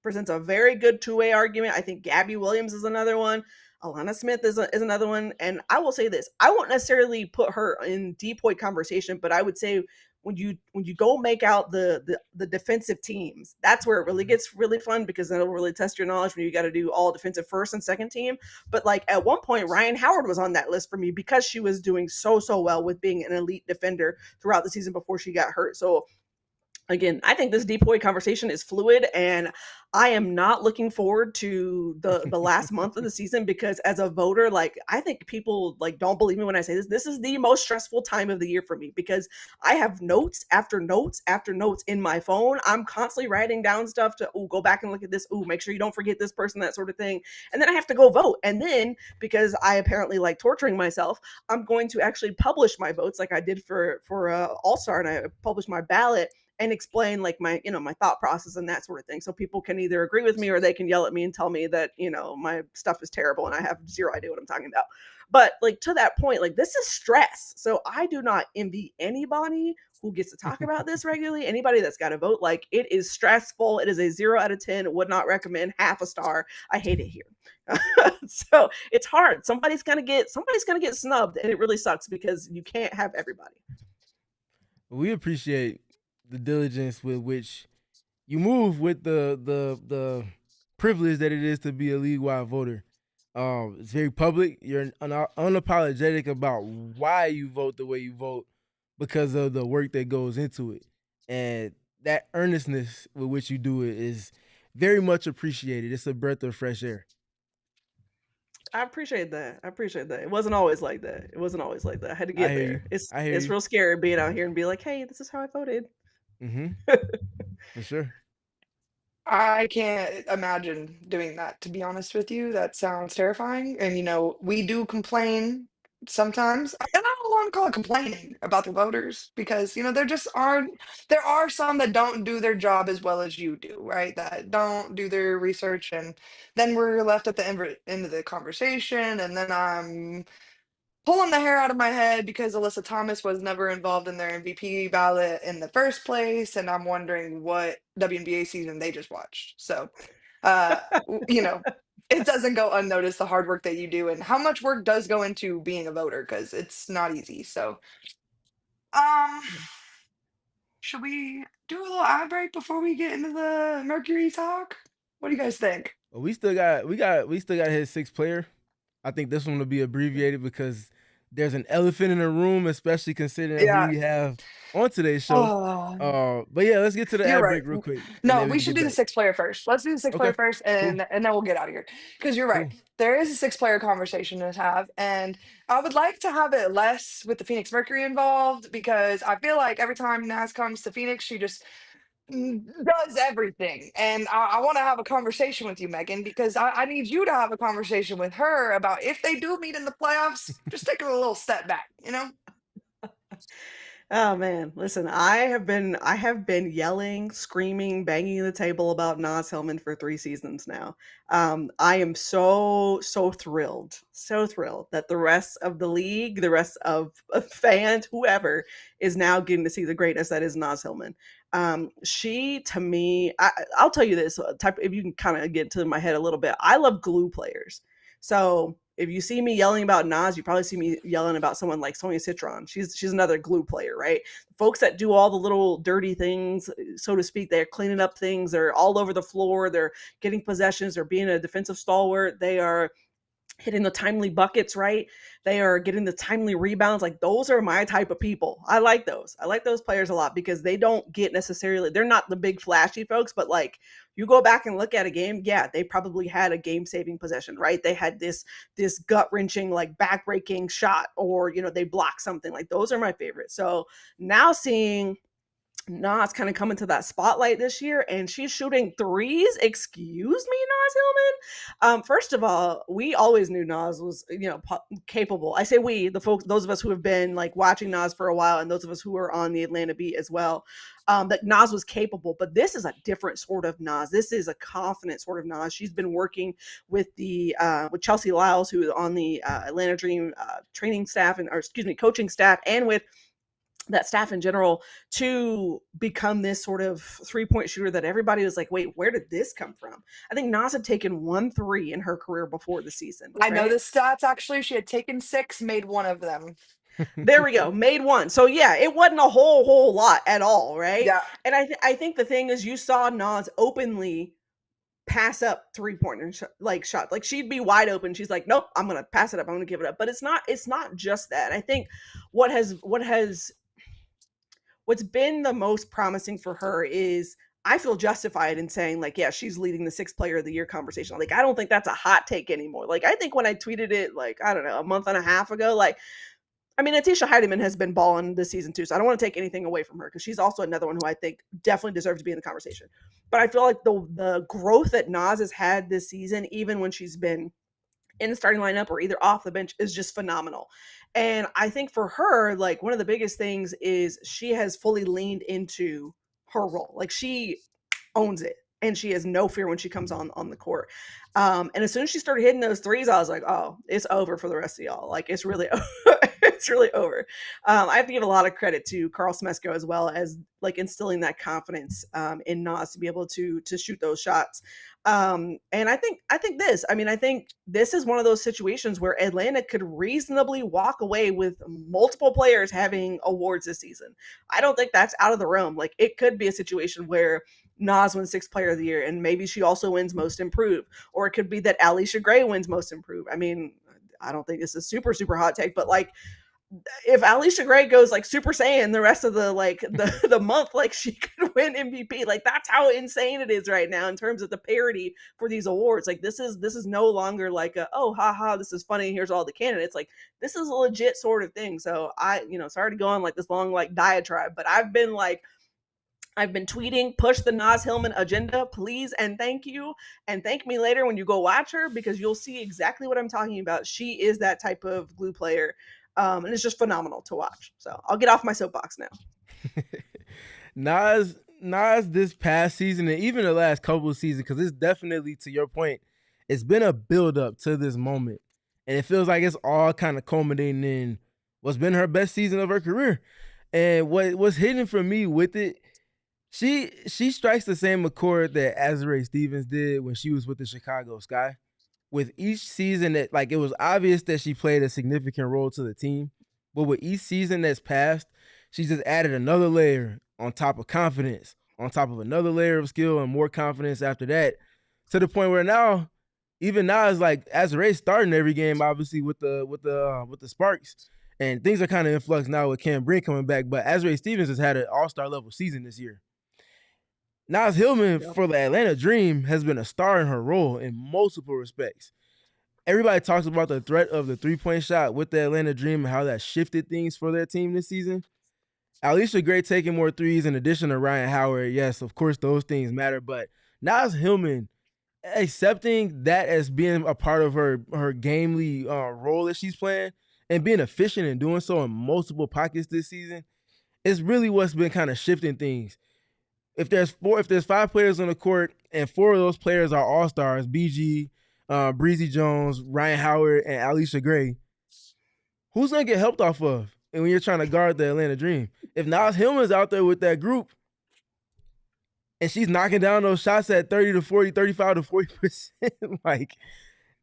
presents a very good two-way argument. I think Gabby Williams is another one. Alanna Smith is another one. And I will say this, I won't necessarily put her in DPOY conversation, but I would say when you go make out the defensive teams, that's where it really gets really fun, because then it'll really test your knowledge when you got to do all defensive first and second team. But like at one point, Ryan Howard was on that list for me, because she was doing so well with being an elite defender throughout the season before she got hurt. So again, I think this DPOY conversation is fluid, and I am not looking forward to the last month of the season, because as a voter, like I think people like don't believe me when I say this. This is the most stressful time of the year for me, because I have notes after notes after notes in my phone. I'm constantly writing down stuff to go back and look at this. Make sure you don't forget this person, that sort of thing. And then I have to go vote. And then, because I apparently like torturing myself, I'm going to actually publish my votes like I did for All-Star, and I published my ballot and explain like my thought process and that sort of thing, so people can either agree with me or they can yell at me and tell me that my stuff is terrible and I have zero idea what I'm talking about. But like to that point, like this is stress, so I do not envy anybody who gets to talk about this regularly. Anybody that's got to vote, like it is stressful. It is a 0 out of 10. Would not recommend, half a star. I hate it here. So it's hard. Somebody's gonna get snubbed, and it really sucks because you can't have everybody. We appreciate the diligence with which you move, with the privilege that it is to be a league-wide voter. It's very public. You're unapologetic about why you vote the way you vote, because of the work that goes into it. And that earnestness with which you do it is very much appreciated. It's a breath of fresh air. I appreciate that. It wasn't always like that. I had to get there. It's real scary being out here and be like, hey, this is how I voted. For sure. I can't imagine doing that, to be honest with you. That sounds terrifying. And we do complain sometimes. And I don't want to call it complaining about the voters, because there are some that don't do their job as well as you do, right? That don't do their research, and then we're left at the end of the conversation, and then I'm pulling the hair out of my head because Alyssa Thomas was never involved in their MVP ballot in the first place, and I'm wondering what WNBA season they just watched. So, it doesn't go unnoticed, the hard work that you do and how much work does go into being a voter, because it's not easy. So, should we do a little ad break before we get into the Mercury talk? What do you guys think? Well, we still got to hit 6 player. I think this one will be abbreviated because there's an elephant in the room, especially considering who we have on today's show. But yeah, let's get to the ad break real quick. No, we should do the 6 player first. Let's do the 6 player first, and then we'll get out of here. Because you're right. Cool. There is a 6 player conversation to have, and I would like to have it less with the Phoenix Mercury involved, because I feel like every time Naz comes to Phoenix, she just does everything. And I want to have a conversation with you, Megan, because I need you to have a conversation with her about if they do meet in the playoffs, just taking a little step back, you know? Oh man, listen, I have been yelling, screaming, banging the table about Nas Hillman for 3 seasons now. I am so thrilled that the rest of the league, the rest of fans, whoever is now getting to see the greatness that is Nas Hillman. She to me, I'll tell you this type. If you can kind of get to my head a little bit, I love glue players. So if you see me yelling about Nas, you probably see me yelling about someone like Sonia Citron. She's another glue player, right? Folks that do all the little dirty things, so to speak. They're cleaning up things. They're all over the floor. They're getting possessions. They're being a defensive stalwart. They are hitting the timely buckets, right? They are getting the timely rebounds. Like those are my type of people. I like those. I like those players a lot because they don't get necessarily, they're not the big flashy folks, but like you go back and look at a game, yeah, they probably had a game-saving possession, right? They had this gut-wrenching, like back-breaking shot, or they blocked something. Like those are my favorites. So now seeing Nas kind of coming to that spotlight this year, and she's shooting threes. Excuse me, Nas Hillman. First of all, we always knew Nas was, capable. I say we, the folks, those of us who have been like watching Nas for a while, and those of us who are on the Atlanta beat as well, that Nas was capable. But this is a different sort of Nas. This is a confident sort of Nas. She's been working with with Chelsea Lyles, who is on the Atlanta Dream training staff coaching staff, and with that staff in general, to become this sort of 3-point shooter that everybody was like, wait, where did this come from? I think Nas had taken 1 3 in her career before the season. I know right? the stats actually. She had taken 6, made 1 of them. There we go. Made 1. So yeah, it wasn't a whole lot at all, right? Yeah. And I think the thing is, you saw Nas openly pass up 3-pointer shot. Like she'd be wide open. She's like, nope, I'm gonna pass it up. I'm gonna give it up. But it's not just that. I think what's been the most promising for her is, I feel justified in saying, like, yeah, she's leading the 6th player of the year conversation. Like, I don't think that's a hot take anymore. Like, I think when I tweeted it, like, I don't know, a month and a half ago, like, I mean, Natasha Heidemann has been balling this season too, so I don't want to take anything away from her, because she's also another one who I think definitely deserves to be in the conversation. But I feel like the growth that Nas has had this season, even when she's been in the starting lineup or either off the bench, is just phenomenal. And I think for her, like, one of the biggest things is she has fully leaned into her role. Like, she owns it, and she has no fear when she comes on the court. And as soon as she started hitting those threes, I was like, oh, it's over for the rest of y'all. Like, it's really it's really over. I have to give a lot of credit to Carl Smesco as well, as like instilling that confidence in Nas to be able to shoot those shots. And I think this is one of those situations where Atlanta could reasonably walk away with multiple players having awards this season. I don't think that's out of the realm. Like, it could be a situation where Nas wins 6th player of the year, and maybe she also wins most improved, or it could be that Alicia Gray wins most improved. I mean, I don't think this is super hot take, but like, if Alicia Gray goes like Super Saiyan the rest of the month, like, she could win MVP. Like, that's how insane it is right now in terms of the parity for these awards. Like, this is no longer like a, oh, haha, this is funny, here's all the candidates. Like, this is a legit sort of thing. So sorry to go on like this long like diatribe, but I've been tweeting, push the Nas Hillman agenda, please and thank you. And thank me later when you go watch her, because you'll see exactly what I'm talking about. She is that type of glue player. And it's just phenomenal to watch. So I'll get off my soapbox now. Nas this past season, and even the last couple of seasons, because it's definitely, to your point, it's been a build up to this moment. And it feels like it's all kind of culminating in what's been her best season of her career. And what's hidden for me with it, she strikes the same accord that Azurá Stevens did when she was with the Chicago Sky. With each season that, like, it was obvious that she played a significant role to the team, but with each season that's passed, she just added another layer on top of confidence, on top of another layer of skill and more confidence after that, to the point where now, even now, it's like Azurá starting every game, obviously with the Sparks, and things are kind of in flux now with Cam Brink coming back. But Azurá Stevens has had an all-star level season this year. Nas Hillman for the Atlanta Dream has been a star in her role in multiple respects. Everybody talks about the threat of the 3-point shot with the Atlanta Dream and how that shifted things for their team this season. Alicia Gray taking more threes in addition to Ryan Howard. Yes, of course, those things matter. But Naz Hillman accepting that as being a part of her gamely role that she's playing and being efficient in doing so in multiple pockets this season is really what's been kind of shifting things. If there's 5 players on the court and 4 of those players are all-stars, BG, Breezy Jones, Ryan Howard, and Alicia Gray, who's going to get helped off of? And when you're trying to guard the Atlanta Dream, if Naz Hillman's out there with that group and she's knocking down those shots at 30 to 40, 35 to 40%, like,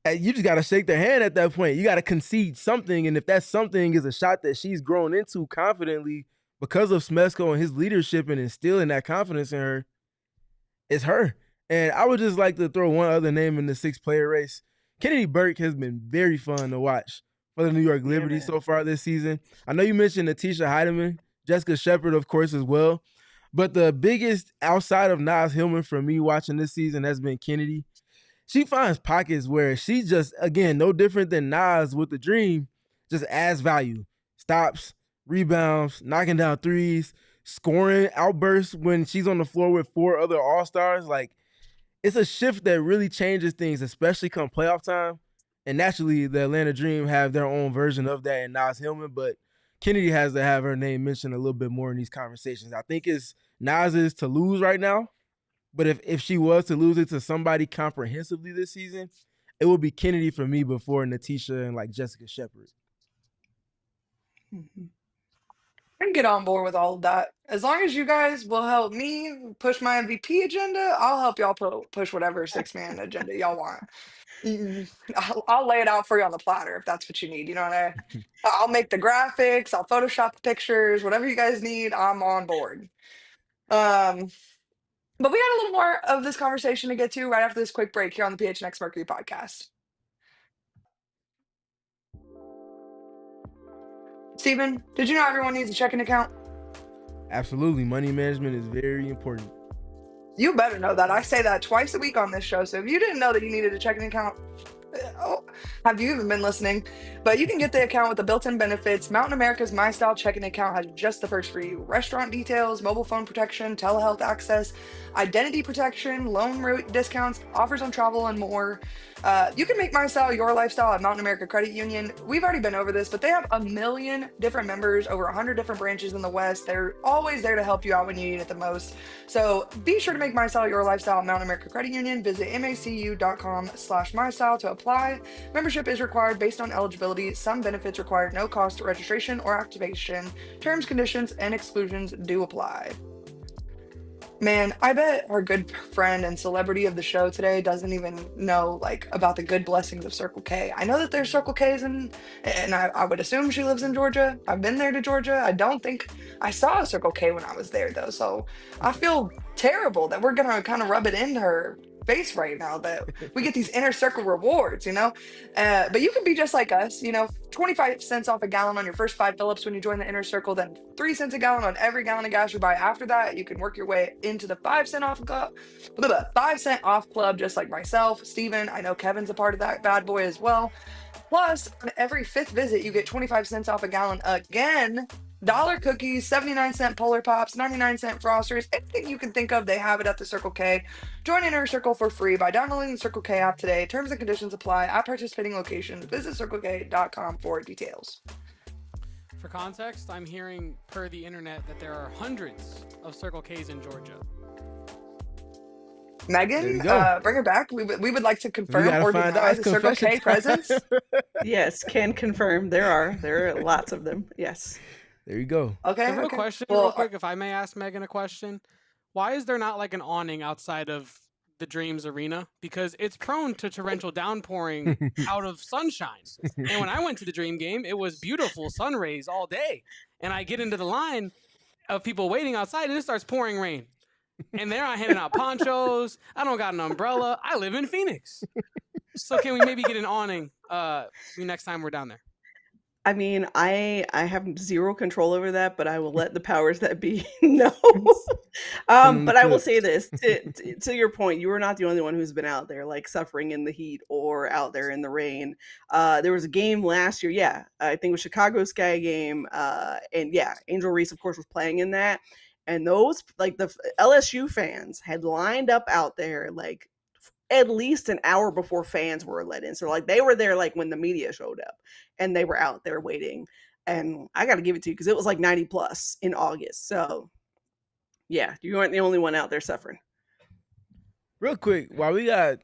you just got to shake their hand at that point. You got to concede something. And if that something is a shot that she's grown into confidently because of Smesco and his leadership and instilling that confidence in her, it's her. And I would just like to throw one other name in the 6-player race. Kennedy Burke has been very fun to watch for the New York Liberty so far this season. I know you mentioned Natisha Heidemann, Jessica Shepard, of course, as well. But the biggest outside of Naz Hillman for me watching this season has been Kennedy. She finds pockets where she just, again, no different than Naz with the Dream, just adds value. Stops, rebounds, knocking down threes, scoring outbursts when she's on the floor with 4 other all-stars. Like, it's a shift that really changes things, especially come playoff time. And naturally, the Atlanta Dream have their own version of that in Naz Hillman, but Kennedy has to have her name mentioned a little bit more in these conversations. I think it's Naz's to lose right now, but if she was to lose it to somebody comprehensively this season, it would be Kennedy for me before Natisha and like Jessica Shepard. I can get on board with all of that. As long as you guys will help me push my MVP agenda, I'll help y'all push whatever 6-man agenda y'all want. I'll lay it out for you on the platter if that's what you need. You know what I'll make the graphics, I'll Photoshop the pictures, whatever you guys need, I'm on board. But we got a little more of this conversation to get to right after this quick break here on the PHNX Mercury podcast. Steven, did you know everyone needs a checking account? Absolutely. Money management is very important. You better know that. I say that twice a week on this show. So if you didn't know that you needed a checking account, have you even been listening? But you can get the account with the built-in benefits. Mountain America's My Style checking account has just the perks for you. Restaurant details, mobile phone protection, telehealth access, identity protection, loan rate discounts, offers on travel, and more. You can make My Style your lifestyle at Mountain America Credit Union. We've already been over this, but they have 1 million different members, over 100 different branches in the West. They're always there to help you out when you need it the most. So be sure to make My Style your lifestyle at Mountain America Credit Union. Visit macu.com/mystyle to apply. Membership is required based on eligibility. Some benefits require no cost registration or activation. Terms, conditions, and exclusions do apply. Man, I bet our good friend and celebrity of the show today doesn't even know about the good blessings of Circle K. I know that there's Circle K's and I would assume she lives in Georgia. I've been there to Georgia. I don't think I saw a Circle K when I was there though. So I feel terrible that we're gonna kind of rub it in her face right now that we get these inner circle rewards, but you can be just like us, 25 cents off a gallon on your first 5 Phillips when you join the inner circle, then 3 cents a gallon on every gallon of gas you buy after that. You can work your way into the 5 cent off club, 5 cent off club, just like myself, Steven. I know Kevin's a part of that bad boy as well. Plus, on every 5th visit, you get 25 cents off a gallon again. $1 cookies, 79-cent Polar Pops, 99-cent Frosters, anything you can think of, they have it at the Circle K. Join Inner Circle for free by downloading the Circle K app today. Terms and conditions apply at participating locations. Visit CircleK.com for details. For context, I'm hearing per the internet that there are hundreds of Circle K's in Georgia. Megan, bring her back. We would like to confirm or deny the Circle K presence. Yes, can confirm. There are lots of them. Yes. There you go. Okay. I have a question real quick, if I may ask Megan a question. Why is there not an awning outside of the Dreams Arena? Because it's prone to torrential downpouring out of sunshine. And when I went to the Dream game, it was beautiful sun rays all day. And I get into the line of people waiting outside and it starts pouring rain. And they're not handing out ponchos. I don't got an umbrella. I live in Phoenix. So can we maybe get an awning next time we're down there? I mean, I have zero control over that, but I will let the powers that be know. Send them the But I will clip. say this to your point, you are not the only one who's been out there like suffering in the heat or out there in the rain. There was a game last year, yeah, I think it was Chicago Sky game, and yeah, Angel Reese, of course, was playing in that, and those like the LSU fans had lined up out there like at least an hour before fans were let in. So like they were there like when the media showed up and they were out there waiting. And I got to give it to you because it was like 90 plus in August. So yeah, you weren't the only one out there suffering. Real quick, while we got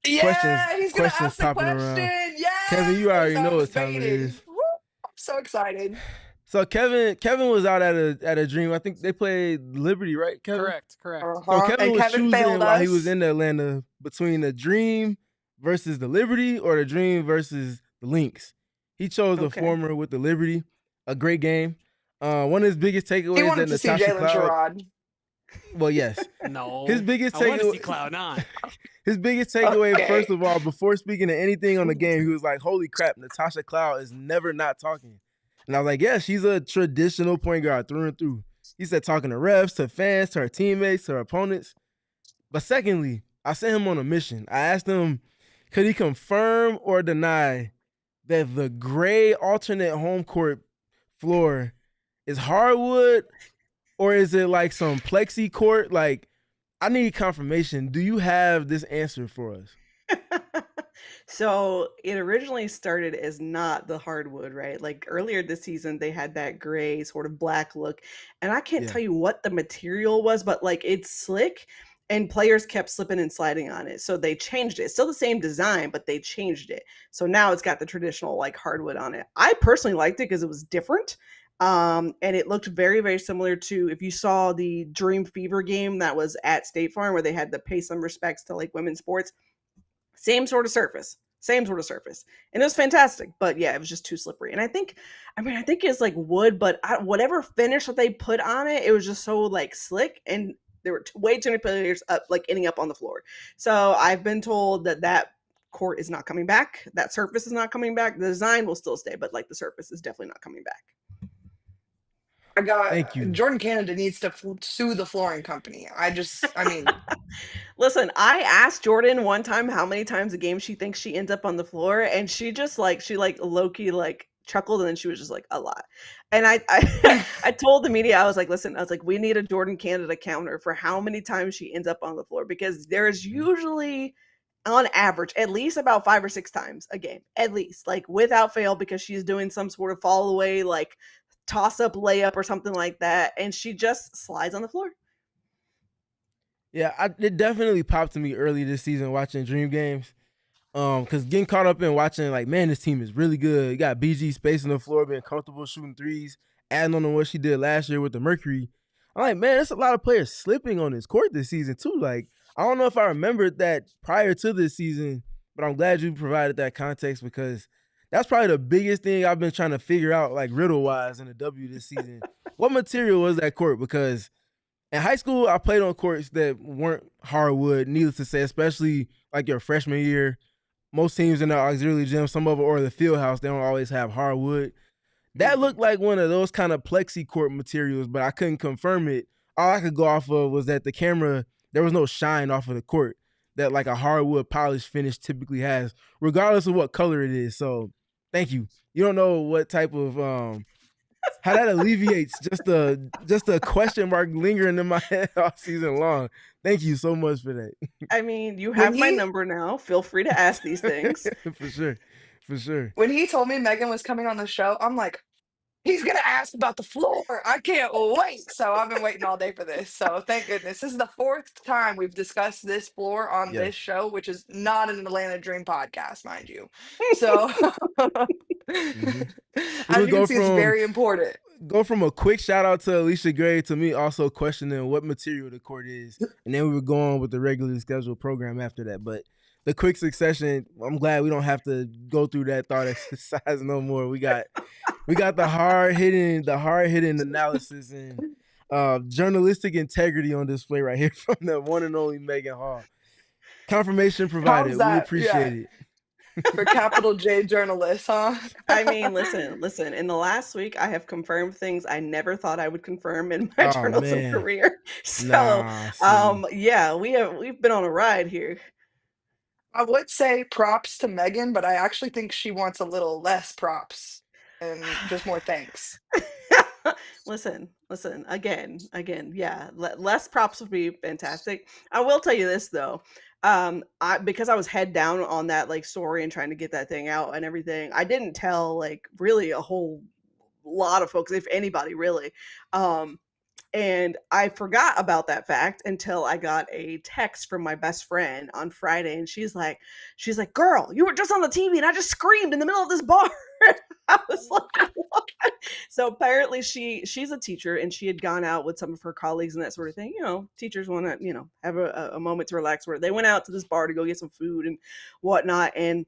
Yeah, he's gonna questions ask the popping question. around, Yeah, Kevin, you already know was what time it waiting. is. Woo, I'm so excited. So Kevin was out at a dream. I think they played Liberty, right, Kevin? Correct. So Kevin And was Kevin choosing failed while he was us. in Atlanta between the Dream versus the Liberty or the Dream versus the Lynx. He chose the former with the Liberty. A great game. One of his biggest takeaways He wanted that to see Natasha Jalen Cloud. Sherrod. Well, yes. No. His biggest I want to see takeaway. Cloud9. His biggest takeaway, Okay. first of all, before speaking to anything on the game, he was like, "Holy crap, Natasha Cloud is never not talking." And I was like, "Yeah, she's a traditional point guard through and through." He said talking to refs, to fans, to her teammates, to her opponents. But secondly, I sent him on a mission. I asked him, could he confirm or deny that the gray alternate home court floor is hardwood or is it like some plexi court? Like, I need confirmation. Do you have this answer for us? So it originally started as not the hardwood, right? Like earlier this season, they had that gray sort of black look. And I can't tell you what the material was, but like it's slick and players kept slipping and sliding on it. So they changed it. It's still the same design, but they changed it. So now it's got the traditional like hardwood on it. I personally liked it because it was different. And it looked very, very similar to if you saw the Dream Fever game that was at State Farm where they had to pay some respects to like women's sports. Same sort of surface. And it was fantastic. But yeah, it was just too slippery. And I think it's like wood, but whatever finish that they put on it, it was just so like slick. And there were way too many players up, like ending up on the floor. So I've been told that court is not coming back. That surface is not coming back. The design will still stay, but like the surface is definitely not coming back. Thank you. Jordan Canada needs to sue the flooring company. I mean. Listen, I asked Jordan one time how many times a game she thinks she ends up on the floor, and she low-key like chuckled, and then she was just like, a lot. And I I told the media, I was like, we need a Jordan Canada counter for how many times she ends up on the floor, because there's usually on average at least about 5 or 6 times a game, at least, like without fail, because she's doing some sort of fall away, like toss up layup or something like that, and she just slides on the floor. Yeah, it definitely popped to me early this season watching Dream games. Because getting caught up in watching, like, man, this team is really good. You got BG spacing the floor, being comfortable shooting threes, adding on to what she did last year with the Mercury. I'm like, man, there's a lot of players slipping on this court this season, too. Like, I don't know if I remembered that prior to this season, but I'm glad you provided that context because that's probably the biggest thing I've been trying to figure out, like, riddle-wise in the W this season. What material was that court? Because in high school, I played on courts that weren't hardwood, needless to say, especially like your freshman year. Most teams in the auxiliary gym, some of it, or the field house, they don't always have hardwood. That looked like one of those kind of plexi court materials, but I couldn't confirm it. All I could go off of was that the camera, there was no shine off of the court that like a hardwood polished finish typically has, regardless of what color it is. So thank you. You don't know what type of how that alleviates just a question mark lingering in my head all season long. Thank you so much for that. I mean, you have my number now. Feel free to ask these things. For sure. When he told me Meghan was coming on the show, I'm like, he's going to ask about the floor. I can't wait. So I've been waiting all day for this. So thank goodness. This is the 4th time we've discussed this floor on this show, which is not an Atlanta Dream podcast, mind you. So as you can see, it's very important. Go from a quick shout out to Alicia Gray to me also questioning what material the court is. And then we would go on with the regularly scheduled program after that. But the quick succession, I'm glad we don't have to go through that thought exercise no more. We got the hard hitting analysis and journalistic integrity on display right here from the one and only Meghan Hall. Confirmation provided. We appreciate it. For capital J journalists, huh? I mean, listen. In the last week, I have confirmed things I never thought I would confirm in my Oh journalism man. career. So, Nah, see. yeah, we've been on a ride here. I would say props to Megan, but I actually think she wants a little less props and just more thanks. Listen. Again, yeah. Less props would be fantastic. I will tell you this though, because I was head down on that like story and trying to get that thing out and everything. I didn't tell like really a whole lot of folks, if anybody really. And I forgot about that fact until I got a text from my best friend on Friday, and she's like, "Girl, you were just on the TV, and I just screamed in the middle of this bar." I was like, "What?" So apparently, she's a teacher, and she had gone out with some of her colleagues and that sort of thing. You know, teachers want to have a moment to relax. Where they went out to this bar to go get some food and whatnot, and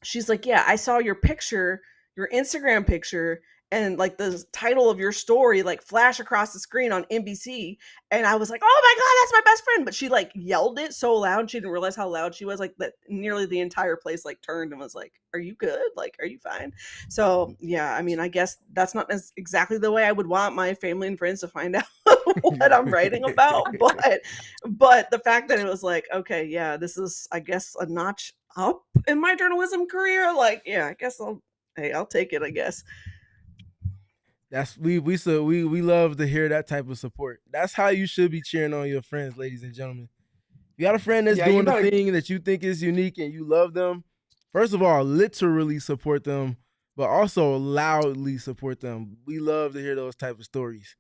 she's like, "Yeah, I saw your picture, your Instagram picture, and like the title of your story like flash across the screen on NBC." And I was like, "Oh my God, that's my best friend." But she like yelled it so loud. She didn't realize how loud she was, like that nearly the entire place like turned and was like, "Are you good? Like, are you fine?" So yeah, I mean, I guess that's not exactly the way I would want my family and friends to find out what I'm writing about. But the fact that it was like, okay, yeah, this is, I guess, a notch up in my journalism career. Like, yeah, I guess I'll take it, I guess. That's we love to hear that type of support. That's how you should be cheering on your friends, ladies and gentlemen. You got a friend that's Yeah, you doing the better. thing that you think is unique and you love them. First of all, literally support them, but also loudly support them. We love to hear those type of stories.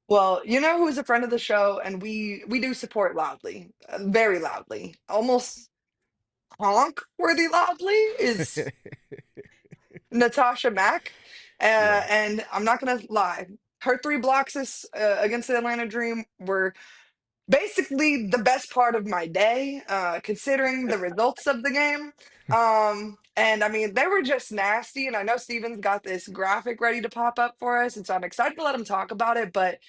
Well, you know who's a friend of the show, and we do support loudly, very loudly, almost honk worthy loudly is Natasha Mack. Yeah. And I'm not gonna lie, her 3 blocks against the Atlanta Dream were basically the best part of my day, considering the results of the game. And I mean, they were just nasty. And I know Steven's got this graphic ready to pop up for us, and so I'm excited to let him talk about it. But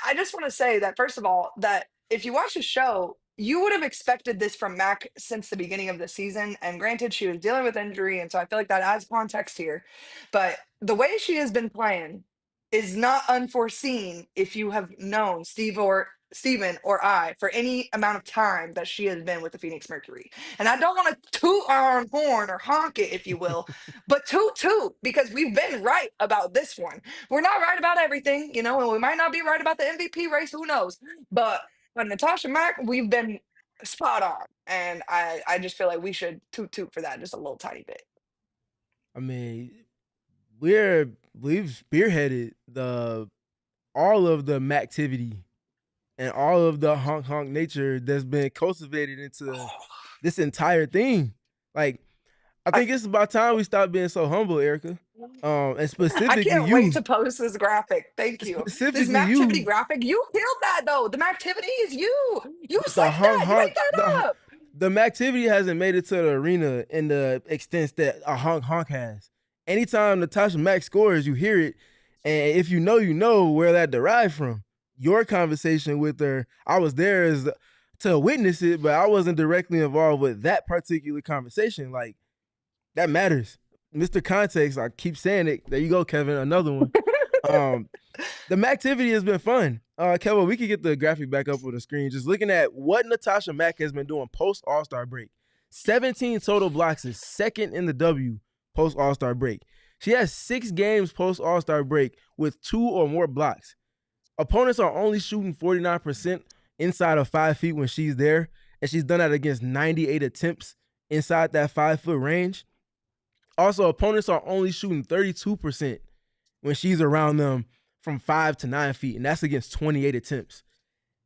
I just want to say that first of all, that if you watch the show, you would have expected this from Mac since the beginning of the season. And granted, she was dealing with injury, and so I feel like that adds context here. But the way she has been playing is not unforeseen if you have known Steven or I for any amount of time that she has been with the Phoenix Mercury. And I don't want to toot our own horn or honk it, if you will, but toot because we've been right about this one. We're not right about everything, you know, and we might not be right about the MVP race, who knows? But on Natasha Mack, we've been spot on. And I just feel like we should toot for that just a little tiny bit. I mean, we've spearheaded all of the activity and all of the honk nature that's been cultivated into this entire thing. Like, I think it's about time we stop being so humble, Erica. And specifically I can't you. wait to post this graphic. Thank you. This Specifically Mactivity you. graphic, you killed that though. The Mactivity is you. You The sliced that. You ate that up. the activity hasn't made it to the arena in the extent that a honk has. Anytime Natasha Mack scores, you hear it. And if you know where that derived from. Your conversation with her, I was there to witness it, but I wasn't directly involved with that particular conversation. Like, that matters. Mr. Context, I keep saying it. There you go, Kevin, another one. The activity has been fun. Kevin, we could get the graphic back up on the screen. Just looking at what Natasha Mack has been doing post All-Star break. 17 total blocks is second in the W post All-Star break. She has 6 games post All-Star break with 2 or more blocks. Opponents are only shooting 49% inside of 5 feet when she's there, and she's done that against 98 attempts inside that 5-foot range. Also, opponents are only shooting 32% when she's around them from 5 to 9 feet, and that's against 28 attempts.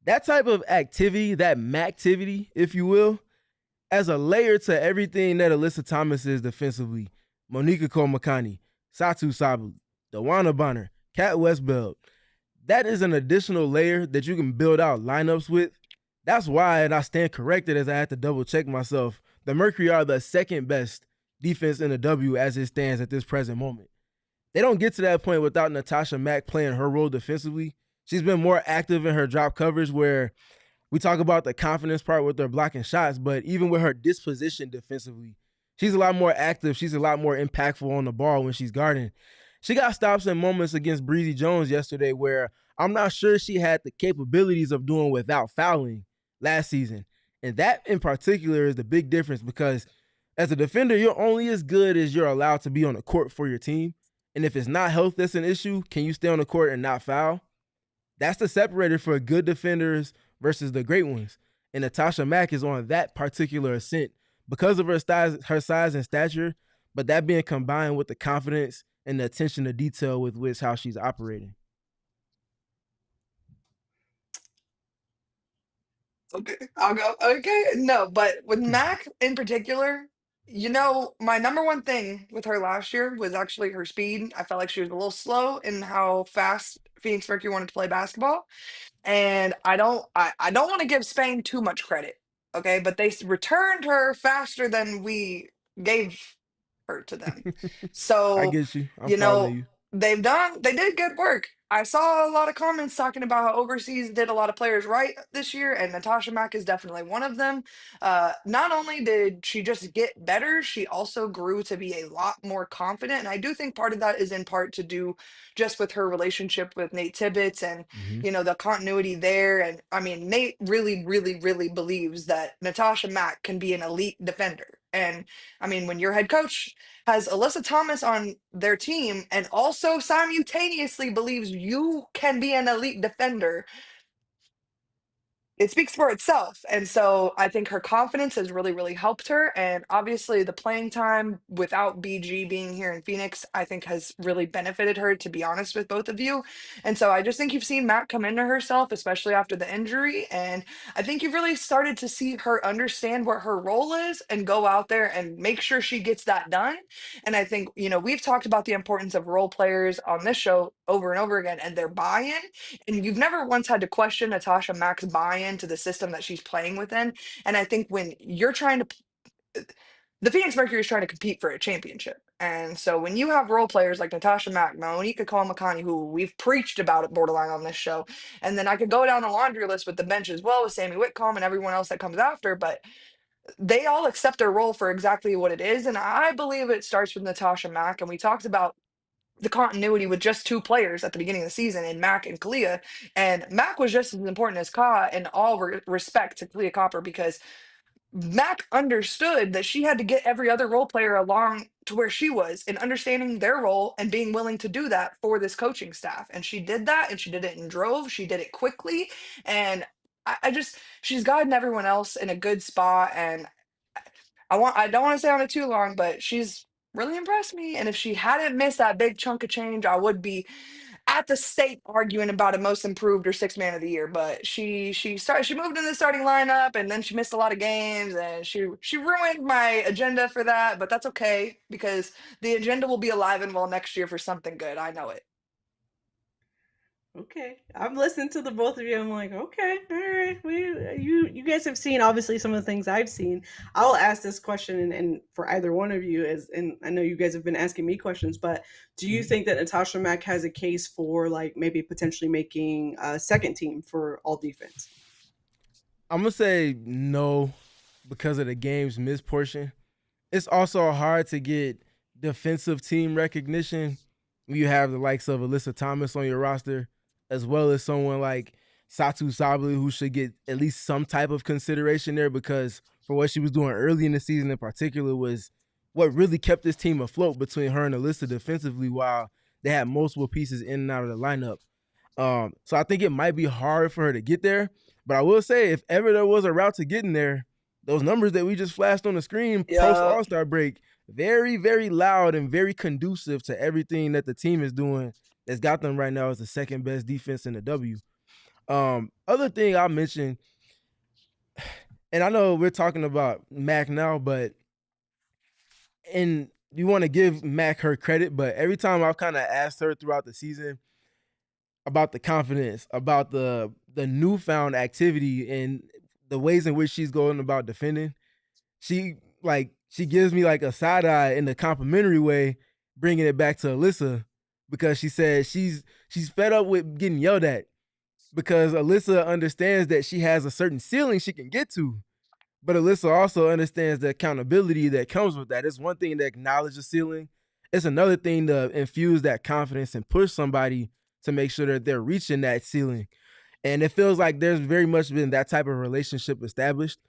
That type of activity, that Mactivity, if you will, as a layer to everything that Alyssa Thomas is defensively, Monica Komakani, Satu Sabu, Dawana Bonner, Kat Westbeld, that is an additional layer that you can build out lineups with. That's why, and I stand corrected as I had to double check myself, the Mercury are the second best defense in the W as it stands at this present moment. They don't get to that point without Natasha Mack playing her role defensively. She's been more active in her drop coverage where we talk about the confidence part with her blocking shots, but even with her disposition defensively, she's a lot more active. She's a lot more impactful on the ball when she's guarding. She got stops in moments against Breezy Jones yesterday where I'm not sure she had the capabilities of doing without fouling last season. And that in particular is the big difference, because as a defender, you're only as good as you're allowed to be on the court for your team. And if it's not health that's an issue, can you stay on the court and not foul? That's the separator for good defenders versus the great ones. And Natasha Mack is on that particular ascent because of her size and stature, but that being combined with the confidence and the attention to detail with which how she's operating. Okay, I'll go. Okay, no, but with Mac in particular, my number one thing with her last year was actually her speed. I felt like she was a little slow in how fast Phoenix Mercury wanted to play basketball. And I don't want to give Spain too much credit, okay? But they returned her faster than we gave her to them. I So, get you. I'm you following know, you. they did good work. I saw a lot of comments talking about how overseas did a lot of players right this year, and Natasha Mack is definitely one of them. Not only did she just get better, she also grew to be a lot more confident. And I do think part of that is in part to do just with her relationship with Nate Tibbetts and, the continuity there. And I mean, Nate really, really, really believes that Natasha Mack can be an elite defender. And I mean, when your head coach has Alyssa Thomas on their team and also simultaneously believes you can be an elite defender, it speaks for itself. And so I think her confidence has really, really helped her. And obviously, the playing time without BG being here in Phoenix, I think has really benefited her, to be honest with both of you. And so I just think you've seen Matt come into herself, especially after the injury. And I think you've really started to see her understand what her role is and go out there and make sure she gets that done. And I think, we've talked about the importance of role players on this show over and over again and their buy in. And you've never once had to question Natasha Mack's buy-in to the system that she's playing within. And I think when you're trying to, the Phoenix Mercury is trying to compete for a championship. And so when you have role players like Natasha Mack, Monica Kamakani, who we've preached about at Borderline on this show, and then I could go down the laundry list with the bench as well with Sammy Whitcomb and everyone else that comes after, but they all accept their role for exactly what it is. And I believe it starts with Natasha Mack. And we talked about the continuity with just two players at the beginning of the season in Mac and Kalia. And Mac was just as important as Ka in all respect to Kalia Copper, because Mac understood that she had to get every other role player along to where she was in understanding their role and being willing to do that for this coaching staff. And she did that, and she did it in drove. She did it quickly. And she's gotten everyone else in a good spot. And I don't want to stay on it too long, but she's really impressed me. And if she hadn't missed that big chunk of change, I would be at the state arguing about a most improved or sixth man of the year. But she moved in the starting lineup, and then she missed a lot of games, and she ruined my agenda for that. But that's okay, because the agenda will be alive and well next year for something good. I know it. Okay, I'm listening to the both of you. I'm like, okay, all right. You guys have seen obviously some of the things I've seen. I'll ask this question, and for either one of you, and I know you guys have been asking me questions, but do you think that Natasha Mack has a case for like maybe potentially making a second team for all defense? I'm gonna say no, because of the game's missed portion. It's also hard to get defensive team recognition when you have the likes of Alyssa Thomas on your roster, as well as someone like Satu Sabli, who should get at least some type of consideration there, because for what she was doing early in the season in particular was what really kept this team afloat between her and Alyssa defensively, while they had multiple pieces in and out of the lineup. So I think it might be hard for her to get there. But I will say, if ever there was a route to getting there, those numbers that we just flashed on the screen post All-Star break, very, very loud and very conducive to everything that the team is doing that's got them right now as the second best defense in the W. Other thing I'll mention, and I know we're talking about Mac now, but and you want to give Mac her credit, but every time I've kind of asked her throughout the season about the confidence, about the newfound activity and the ways in which she's going about defending, she gives me like a side eye in the complimentary way, bringing it back to Alyssa, because she said she's fed up with getting yelled at, because Alyssa understands that she has a certain ceiling she can get to. But Alyssa also understands the accountability that comes with that. It's one thing to acknowledge the ceiling. It's another thing to infuse that confidence and push somebody to make sure that they're reaching that ceiling. And it feels like there's very much been that type of relationship established.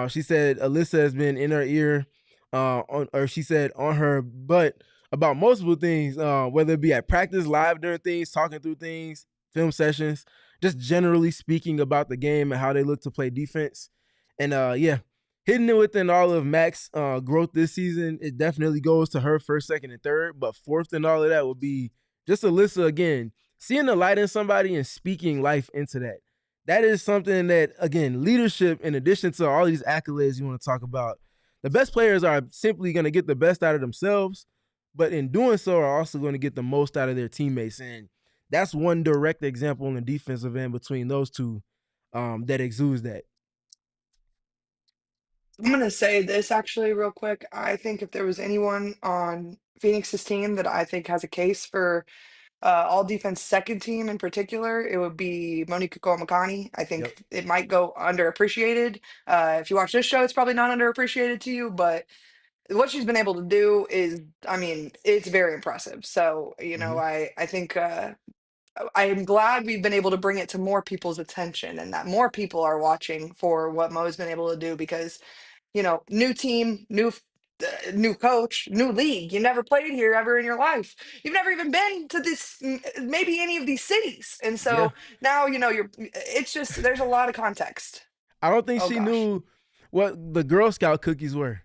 She said Alyssa has been in her ear, or she said on her butt about multiple things, whether it be at practice, live during things, talking through things, film sessions, just generally speaking about the game and how they look to play defense. And yeah, hitting it within all of Mack's growth this season, it definitely goes to her first, second, and third. But fourth in all of that would be just Alyssa again, seeing the light in somebody and speaking life into that. That is something that, again, leadership, in addition to all these accolades you want to talk about, the best players are simply going to get the best out of themselves, but in doing so are also going to get the most out of their teammates. And that's one direct example in the defensive end between those two that exudes that. I'm going to say this actually real quick. I think if there was anyone on Phoenix's team that I think has a case for all defense second team in particular, it would be Monique Makani. I think it might go underappreciated. If you watch this show, it's probably not underappreciated to you, but what she's been able to do is, I mean, it's very impressive. So, you know, I think I am glad we've been able to bring it to more people's attention and that more people are watching for what Mo's been able to do because, you know, new team, new coach, new league. You never played here ever in your life. You've never even been to this, maybe any of these cities. And so now, you know, it's just, there's a lot of context. I don't think she knew what the Girl Scout cookies were.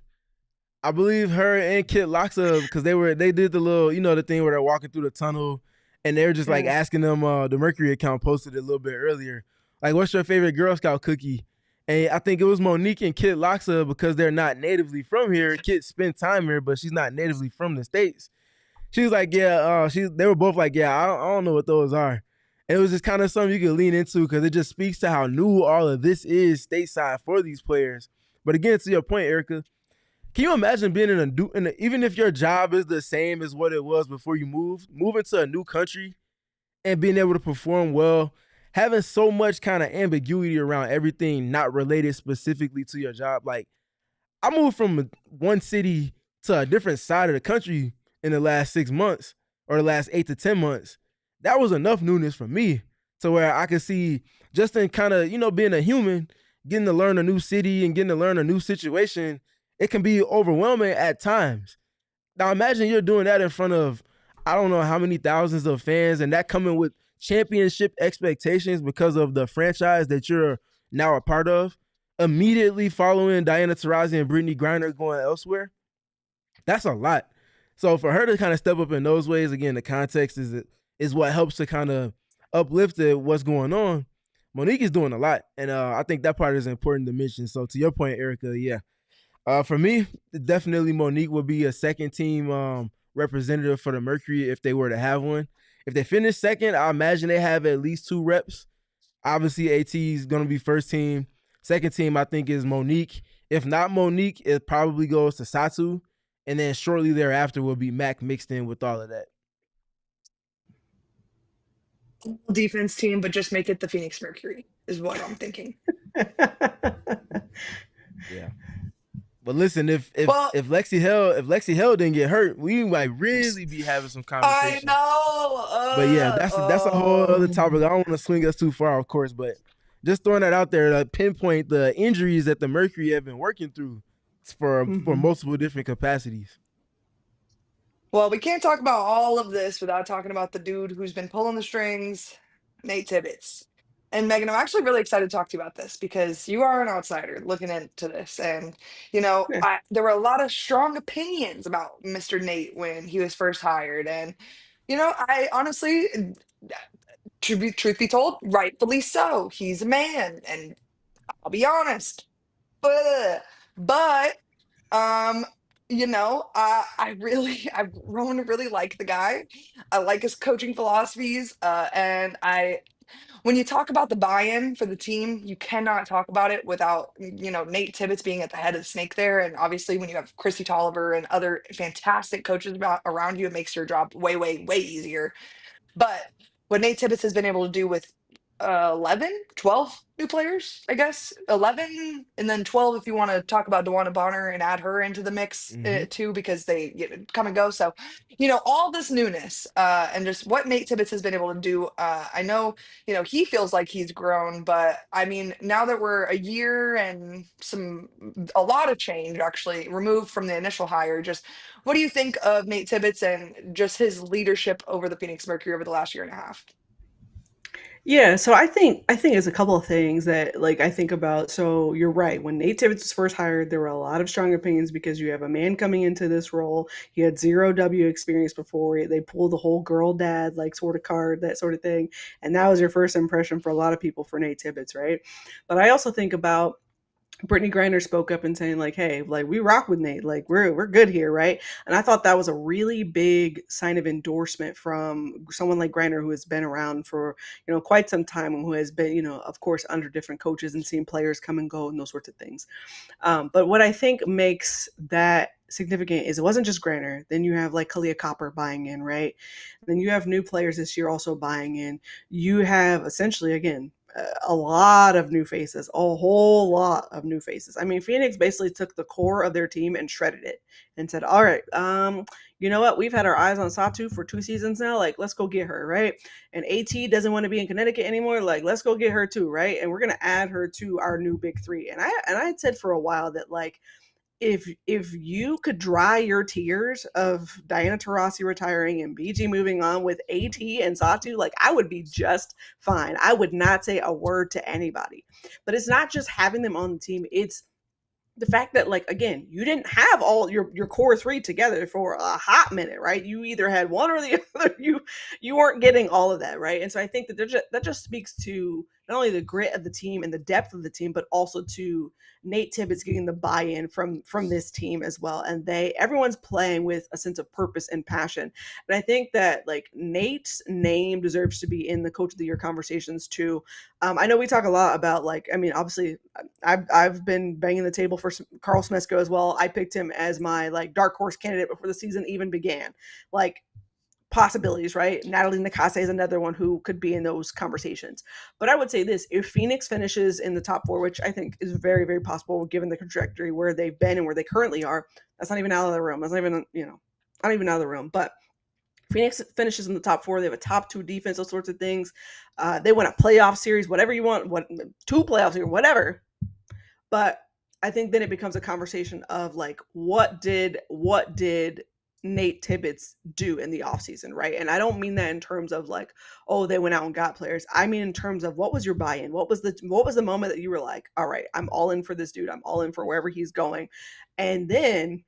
I believe her and Kit Loxa, because they did the little, you know, the thing where they're walking through the tunnel and they're just like asking them, the Mercury account posted it a little bit earlier. Like, what's your favorite Girl Scout cookie? And I think it was Monique and Kit Loxa, because they're not natively from here. Kit spent time here, but she's not natively from the States. She was like, they were both like, I don't know what those are. And it was just kind of something you could lean into because it just speaks to how new all of this is stateside for these players. But again, to your point, Erica, can you imagine being even if your job is the same as what it was before you moving to a new country and being able to perform well, having so much kind of ambiguity around everything not related specifically to your job? Like, I moved from one city to a different side of the country in the last 6 months or the last 8 to 10 months. That was enough newness for me to where I could see, just in kind of, you know, being a human, getting to learn a new city and getting to learn a new situation, it can be overwhelming at times. Now imagine you're doing that in front of, I don't know how many thousands of fans, and that coming with championship expectations because of the franchise that you're now a part of, immediately following Diana Taurasi and Brittany Griner going elsewhere. That's a lot. So for her to kind of step up in those ways, again, the context is what helps to kind of uplift what's going on. Monique is doing a lot, and I think that part is important to mention. So to your point, Erica, yeah. For me, definitely Monique would be a second team representative for the Mercury if they were to have one. If they finish second, I imagine they have at least 2 reps. Obviously, AT is going to be first team. Second team, I think, is Monique. If not Monique, it probably goes to Satu. And then shortly thereafter will be Mack mixed in with all of that. Defense team, but just make it the Phoenix Mercury is what I'm thinking. Yeah. But listen, if Lexi Hell didn't get hurt, we might really be having some conversation. I know. But yeah, that's a whole other topic. I don't want to swing us too far, of course, but just throwing that out there to pinpoint the injuries that the Mercury have been working through for multiple different capacities. Well, we can't talk about all of this without talking about the dude who's been pulling the strings, Nate Tibbetts. And Meghan, I'm actually really excited to talk to you about this because you are an outsider looking into this. And, you know, there were a lot of strong opinions about Mr. Nate when he was first hired. And, you know, I honestly, truth be told, rightfully so. He's a man. And I'll be honest. But you know, I've grown to really like the guy. I like his coaching philosophies. And when you talk about the buy-in for the team, you cannot talk about it without, you know, Nate Tibbetts being at the head of the snake there. And obviously when you have Chrissy Tolliver and other fantastic coaches around you, it makes your job way, way, way easier. But what Nate Tibbetts has been able to do with 11, 12 new players, I guess. 11, and then 12 if you want to talk about DeWanna Bonner and add her into the mix too, because they come and go. So, all this newness and just what Nate Tibbetts has been able to do. I know, he feels like he's grown, but I mean, now that we're a year and a lot of change actually removed from the initial hire, just what do you think of Nate Tibbetts and just his leadership over the Phoenix Mercury over the last year and a half? Yeah, so I think there's a couple of things that like I think about. So you're right. When Nate Tibbetts was first hired, there were a lot of strong opinions because you have a man coming into this role. He had zero W experience before. They pulled the whole girl dad like sort of card, that sort of thing. And that was your first impression for a lot of people for Nate Tibbetts, right? But I also think about Brittany Griner spoke up and saying like, "Hey, like we rock with Nate, like we're good here, right?" And I thought that was a really big sign of endorsement from someone like Griner, who has been around for quite some time and who has been of course under different coaches and seen players come and go and those sorts of things. But what I think makes that significant is it wasn't just Griner. Then you have like Kalia Copper buying in, right? And then you have new players this year also buying in. You have essentially again a lot of new faces, a whole lot of new faces. I mean, Phoenix basically took the core of their team and shredded it and said, all right, you know what? We've had our eyes on Satu for 2 seasons now. Like, let's go get her, right? And AT doesn't want to be in Connecticut anymore. Like, let's go get her too, right? And we're gonna add her to our new big three. And I had said for a while that like if you could dry your tears of Diana Taurasi retiring and BG moving on with AT and Satu, like I would be just fine. I would not say a word to anybody. But it's not just having them on the team, it's the fact that like again you didn't have all your core three together for a hot minute, right? You either had one or the other. You weren't getting all of that, right? And so I think that that just speaks to not only the grit of the team and the depth of the team, but also to Nate Tibbetts getting the buy-in from this team as well. And everyone's playing with a sense of purpose and passion. And I think that like Nate's name deserves to be in the Coach of the Year conversations too. I know we talk a lot about like, I mean, obviously I've been banging the table for Carl Smesko as well. I picked him as my like dark horse candidate before the season even began. Like possibilities, right? Natalie Nakase is another one who could be in those conversations. But I would say this, if Phoenix finishes in the top 4, which I think is very, very possible given the trajectory where they've been and where they currently are, that's not even out of the room. That's not even, not even out of the room. But Phoenix finishes in the top 4. They have a top 2 defense, those sorts of things. They win a playoff series, whatever you want, 2 playoffs or whatever. But I think then it becomes a conversation of like, what did Nate Tibbetts do in the offseason, right? And I don't mean that in terms of like, oh, they went out and got players. I mean in terms of what was your buy-in? What was the moment that you were like, all right, I'm all in for this dude. I'm all in for wherever he's going. And then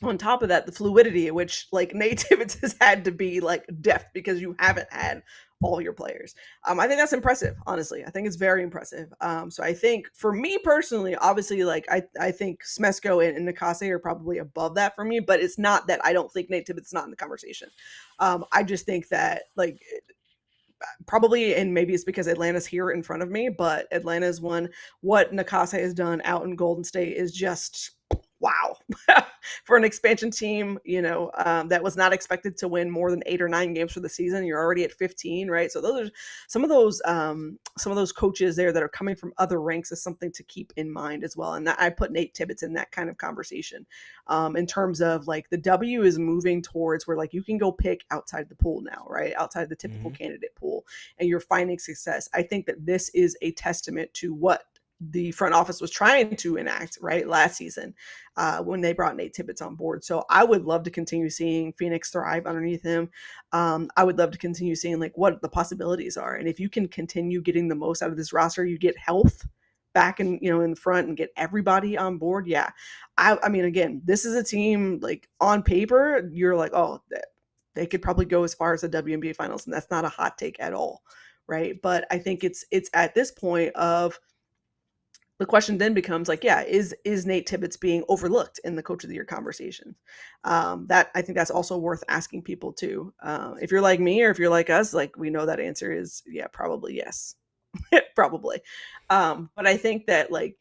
on top of that, the fluidity, which like Nate Tibbetts has had to be like deft because you haven't had all your players. I think that's impressive, honestly. I think it's very impressive. So I think for me personally, obviously, like I think Smesko and Nakase are probably above that for me, but it's not that I don't think Nate Tibbetts is not in the conversation. I just think that like probably, and maybe it's because Atlanta's here in front of me, but Atlanta's one. What Nakase has done out in Golden State is just wow. For an expansion team, that was not expected to win more than 8 or 9 games for the season. You're already at 15, right? So those are some of those coaches there that are coming from other ranks is something to keep in mind as well. And I put Nate Tibbetts in that kind of conversation in terms of like the W is moving towards where like you can go pick outside the pool now, right? Outside the typical candidate pool, and you're finding success. I think that this is a testament to what the front office was trying to enact right last season when they brought Nate Tibbetts on board. So I would love to continue seeing Phoenix thrive underneath him. I would love to continue seeing like what the possibilities are. And if you can continue getting the most out of this roster, you get health back in the front and get everybody on board. Yeah. I mean, again, this is a team like on paper, you're like, oh, they could probably go as far as the WNBA finals. And that's not a hot take at all. Right. But I think it's at this point of, the question then becomes like, yeah, is Nate Tibbetts being overlooked in the Coach of the Year conversation? That I think that's also worth asking people too. If you're like me or if you're like us, like we know that answer is yeah, probably yes, probably. But I think that like,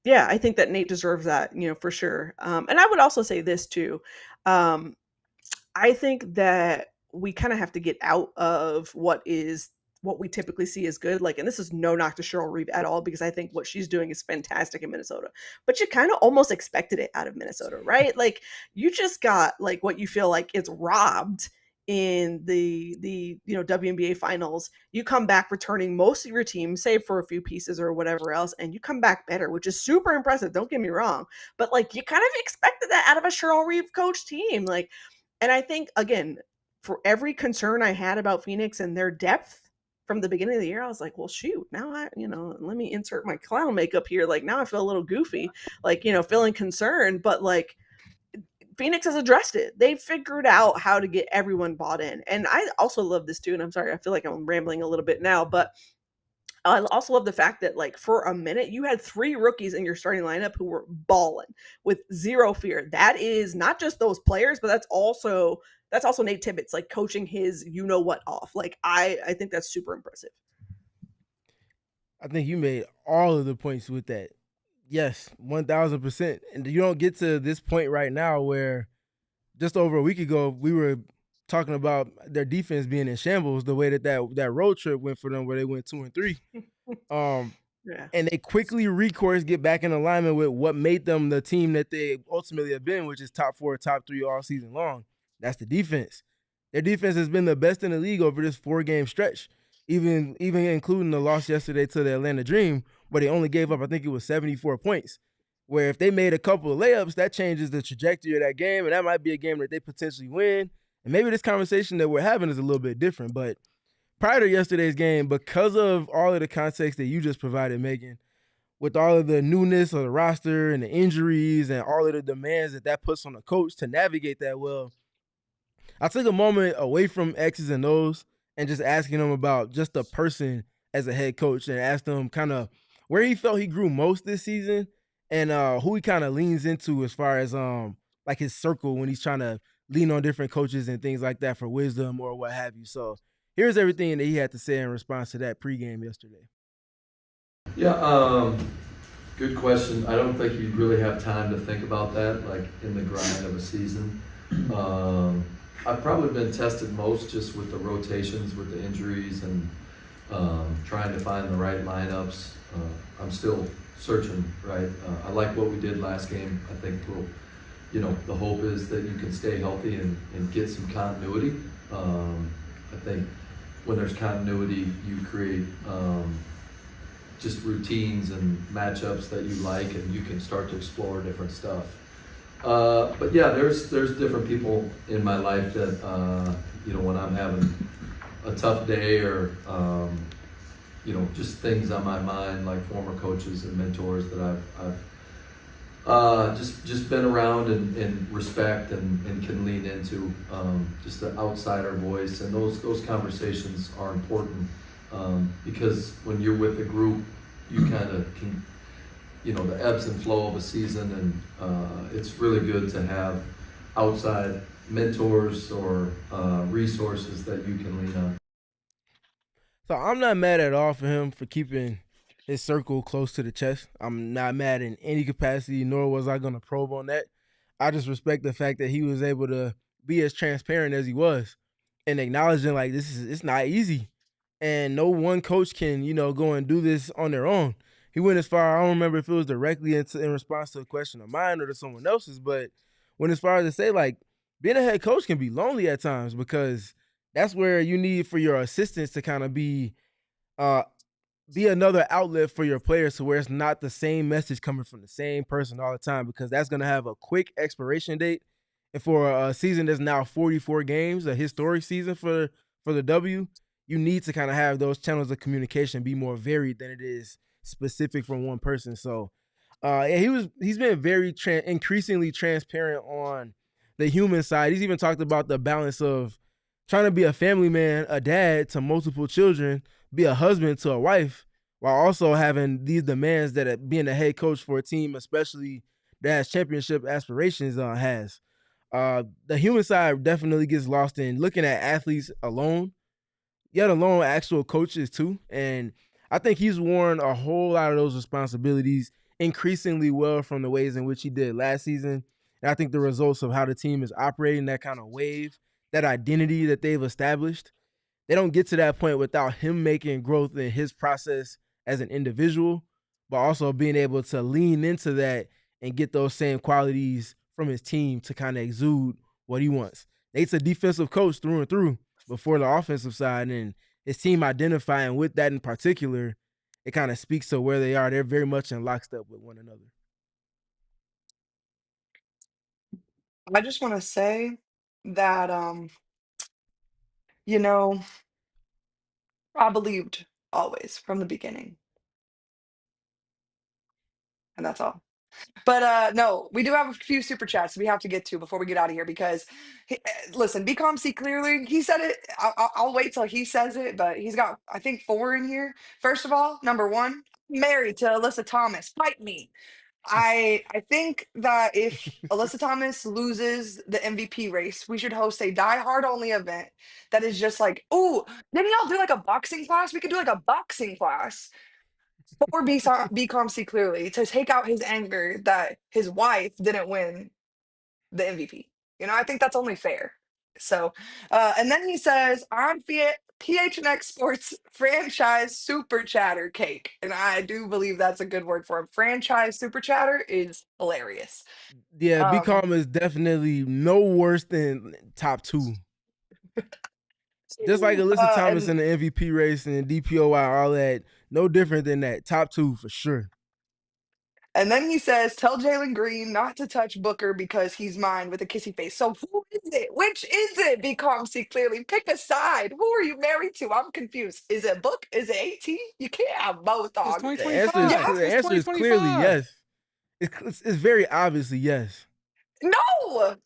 I think that Nate deserves that, for sure. And I would also say this too. I think that we kind of have to get out of what is what we typically see is good. Like, and this is no knock to Cheryl Reeve at all, because I think what she's doing is fantastic in Minnesota. But you kind of almost expected it out of Minnesota, right? Like, you just got like what you feel like is robbed in the WNBA finals. You come back returning most of your team, save for a few pieces or whatever else, and you come back better, which is super impressive. Don't get me wrong, but like, you kind of expected that out of a Cheryl Reeve coach team. Like, and I think, again, for every concern I had about Phoenix and their depth from the beginning of the year, I was like, well, shoot, now let me insert my clown makeup here. Like, now I feel a little goofy, like, feeling concerned, but like, Phoenix has addressed it. They figured out how to get everyone bought in. And I also love this too. And I'm sorry, I feel like I'm rambling a little bit now, but I also love the fact that, like, for a minute, you had 3 rookies in your starting lineup who were balling with zero fear. That is not just those players, but that's also Nate Tibbetts, like, coaching his what off. Like, I think that's super impressive. I think you made all of the points with that. Yes, 1,000%. And you don't get to this point right now where just over a week ago we were talking about their defense being in shambles, the way that road trip went for them, where they went 2-3. Yeah. And they quickly get back in alignment with what made them the team that they ultimately have been, which is top 4, top 3 all season long. That's the defense. Their defense has been the best in the league over this 4-game stretch, even including the loss yesterday to the Atlanta Dream, where they only gave up, I think it was 74 points. Where if they made a couple of layups, that changes the trajectory of that game, and that might be a game that they potentially win. And maybe this conversation that we're having is a little bit different. But prior to yesterday's game, because of all of the context that you just provided, Megan, with all of the newness of the roster and the injuries and all of the demands that puts on the coach to navigate that well, I took a moment away from X's and O's and just asking him about just the person as a head coach, and asked him kind of where he felt he grew most this season, and who he kind of leans into as far as like his circle when he's trying to lean on different coaches and things like that for wisdom or what have you. So here's everything that he had to say in response to that pregame yesterday. Yeah, good question. I don't think you really have time to think about that, like in the grind of a season. I've probably been tested most just with the rotations, with the injuries, and trying to find the right lineups. I'm still searching, right? I like what we did last game. I think the hope is that you can stay healthy and get some continuity. I think when there's continuity, you create just routines and matchups that you like, and you can start to explore different stuff. But yeah, there's different people in my life that when I'm having a tough day or just things on my mind, like former coaches and mentors that I've just been around and respect and can lean into, just the outsider voice. And those conversations are important, because when you're with a group, you kind of can, the ebbs and flow of a season, and it's really good to have outside mentors or resources that you can lean on. So I'm not mad at all for him for keeping his circle close to the chest. I'm not mad in any capacity, nor was I going to probe on that. I just respect the fact that he was able to be as transparent as he was and acknowledging, like, it's not easy. And no one coach can, go and do this on their own. He went as far, I don't remember if it was directly in response to a question of mine or to someone else's, but went as far as to say, like, being a head coach can be lonely at times, because that's where you need for your assistants to kind of be another outlet for your players, to where it's not the same message coming from the same person all the time, because that's going to have a quick expiration date. And for a season that's now 44 games, a historic season for the W, you need to kind of have those channels of communication be more varied than it is specific from one person. So he's been very increasingly transparent on the human side. He's even talked about the balance of trying to be a family man, a dad to multiple children, be a husband to a wife, while also having these demands that being a head coach for a team, especially that has championship aspirations, has. The human side definitely gets lost in looking at athletes alone, yet alone actual coaches too. And I think he's worn a whole lot of those responsibilities increasingly well from the ways in which he did last season. And I think the results of how the team is operating, that kind of wave, that identity that they've established, they don't get to that point without him making growth in his process as an individual, but also being able to lean into that and get those same qualities from his team to kind of exude what he wants. Nate's a defensive coach through and through before the offensive side, and his team identifying with that in particular, it kind of speaks to where they are. They're very much in lockstep with one another. I just want to say that, you know, I believed always from the beginning, and that's all. But no, we do have a few super chats we have to get to before we get out of here because, listen, BComC clearly he said it. I'll wait till he says it, but he's got I think 4 in here. First of all, number 1, married to Alyssa Thomas. Fight me. I think that if Alyssa Thomas loses the MVP race, we should host a Die Hard only event that is just like, oh, didn't y'all do like a boxing class? We could do like a boxing class for BComC clearly to take out his anger that his wife didn't win the MVP. I think that's only fair. So, and then he says, on PHNX Sports franchise super chatter cake. And I do believe that's a good word for him. Franchise super chatter is hilarious. Yeah, BCom is definitely no worse than top 2. Just like Alyssa Thomas in the MVP race and DPOY, all that, no different than that. Top 2 for sure. And then he says, tell Jalen Green not to touch Booker because he's mine with a kissy face. So who is it? Which is it? BComC clearly. Pick a side. Who are you married to? I'm confused. Is it Book? Is it AT? You can't have both, dog. The answer is clearly yes. It's very obviously yes. No!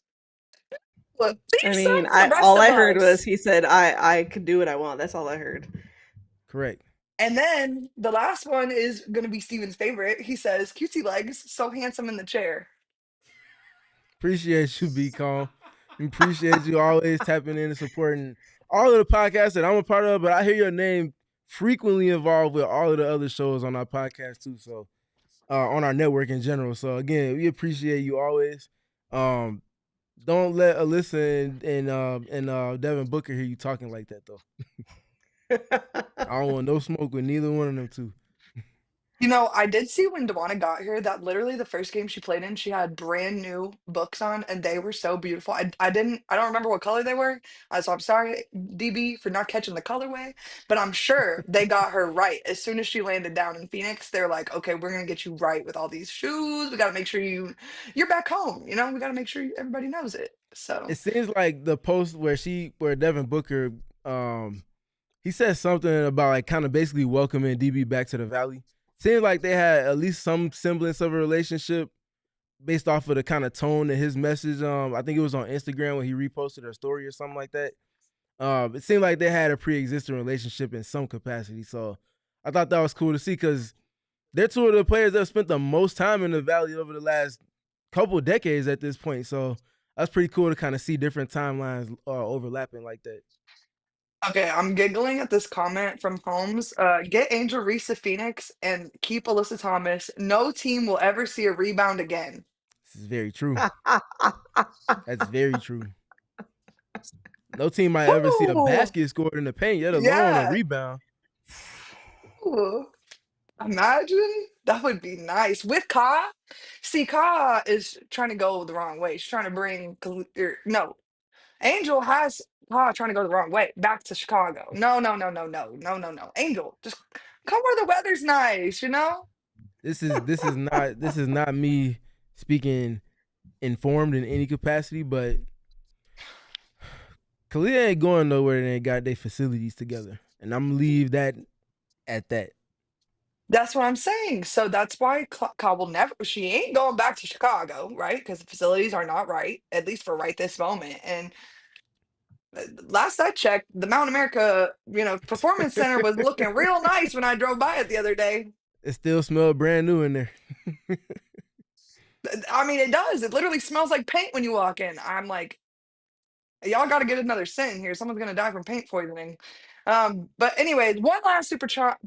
I mean, all I heard was he said, I could do what I want. That's all I heard. Correct. And then the last one is going to be Steven's favorite. He says, cutesy legs, so handsome in the chair. Appreciate you, BCom. Appreciate you always tapping in and supporting all of the podcasts that I'm a part of, but I hear your name frequently involved with all of the other shows on our podcast too, so on our network in general. So again, we appreciate you always. Don't let Alyssa and Devin Booker hear you talking like that though. I don't want no smoke with neither one of them two. I did see when Dewana got here that literally the first game she played in, she had brand new books on, and they were so beautiful. I don't remember what color they were, so I'm sorry, DB, for not catching the colorway. But I'm sure they got her right as soon as she landed down in Phoenix. They're like, okay, we're gonna get you right with all these shoes. We gotta make sure you're back home. We gotta make sure everybody knows it. So it seems like the post where Devin Booker, he said something about like kind of basically welcoming DB back to the Valley. Seems like they had at least some semblance of a relationship based off of the kind of tone of his message. I think it was on Instagram when he reposted her story or something like that. It seemed like they had a pre-existing relationship in some capacity. So I thought that was cool to see because they're 2 of the players that have spent the most time in the Valley over the last couple of decades at this point. So that's pretty cool to kind of see different timelines overlapping like that. Okay, I'm giggling at this comment from Holmes. Get Angel Reese to Phoenix and keep Alyssa Thomas. No team will ever see a rebound again. This is very true. That's very true. No team might ever see a basket scored in the paint, let alone a rebound. Ooh. Imagine. That would be nice. With Ka. See, Ka is trying to go the wrong way. She's trying to bring... Angel has trying to go the wrong way back to Chicago. No. Angel, just come where the weather's nice. This is not me speaking informed in any capacity, but Collier ain't going nowhere. They ain't got their facilities together, and I'm gonna leave that at that. That's what I'm saying. So that's why Ka will never. She ain't going back to Chicago, right? Because the facilities are not right, at least for right this moment. And last I checked, the Mount America, Performance Center was looking real nice when I drove by it the other day. It still smells brand new in there. I mean, it does. It literally smells like paint when you walk in. I'm like, y'all got to get another scent in here. Someone's gonna die from paint poisoning. But anyways, one last super chat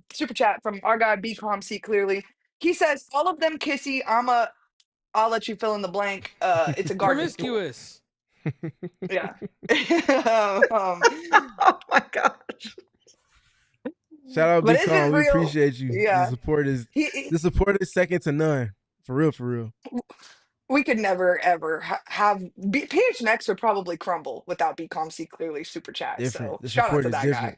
from our guy BComC clearly. He says, all of them kissy. I'll let you fill in the blank. It's a garden promiscuous. Yeah. Oh my gosh. Shout out But Big is Con. it We real? appreciate you. Yeah. The support is second to none. For real. We could never ever have PHNX would probably crumble without BComC clearly super chat. Different. So The shout out support to is that different. guy.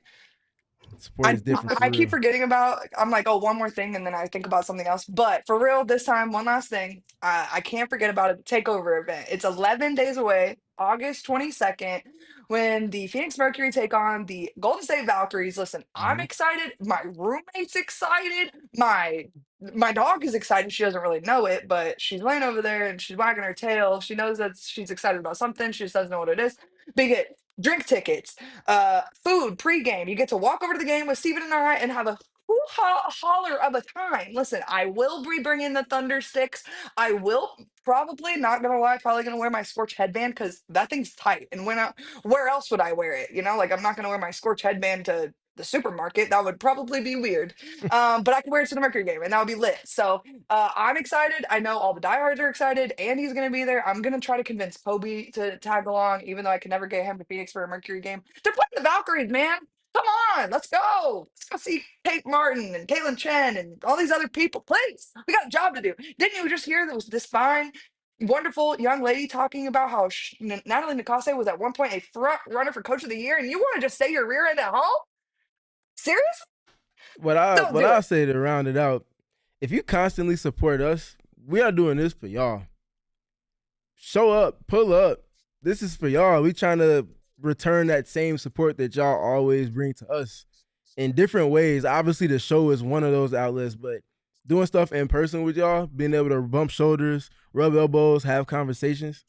Support is different for I keep real. forgetting about. I'm like, oh, one more thing, and then I think about something else. But for real, this time, one last thing. I can't forget about it. The takeover event. It's 11 days away, August 22nd, when the Phoenix Mercury take on the Golden State Valkyries. Listen, I'm excited. My roommate's excited. My dog is excited. She doesn't really know it, but she's laying over there and she's wagging her tail. She knows that she's excited about something. She just doesn't know what it is. Big it. Drink tickets, food pregame. You get to walk over to the game with Steven and I and have a holler of a time. Listen, I will be bringing the Thunder Sticks. I will probably, not gonna lie, probably gonna wear my Scorch headband because that thing's tight. And where else would I wear it? You know, like I'm not gonna wear my Scorch headband to the supermarket. That would probably be weird. But I could wear it to the Mercury game and that would be lit. So I'm excited. I know all the diehards are excited. Andy's going to be there. I'm going to try to convince Kobe to tag along, even though I can never get him to Phoenix for a Mercury game. They're playing the Valkyries, man. Come on, let's go. Let's go see Kate Martin and Caitlin Chen and all these other people. Please, we got a job to do. Didn't you just hear there was this fine, wonderful young lady talking about how Natalie Nakase was at one point a front runner for Coach of the Year, and you want to just stay your rear end at home? Seriously? What I say to round it out, if you constantly support us, we are doing this for y'all. Show up, pull up. This is for y'all. We trying to return that same support that y'all always bring to us in different ways. Obviously, the show is one of those outlets, but doing stuff in person with y'all, being able to bump shoulders, rub elbows, have conversations,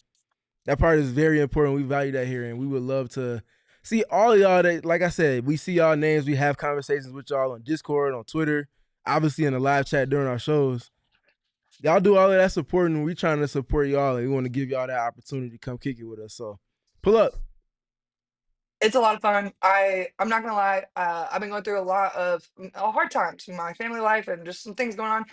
that part is very important. We value that here, and we would love to see all of y'all that, like I said, we see y'all names. We have conversations with y'all on Discord, on Twitter, obviously in the live chat during our shows. Y'all do all of that supporting, and we trying to support y'all, and we want to give y'all that opportunity to come kick it with us. So pull up. It's a lot of fun. I'm not gonna lie. I've been going through a lot of hard times in my family life and just some things going on.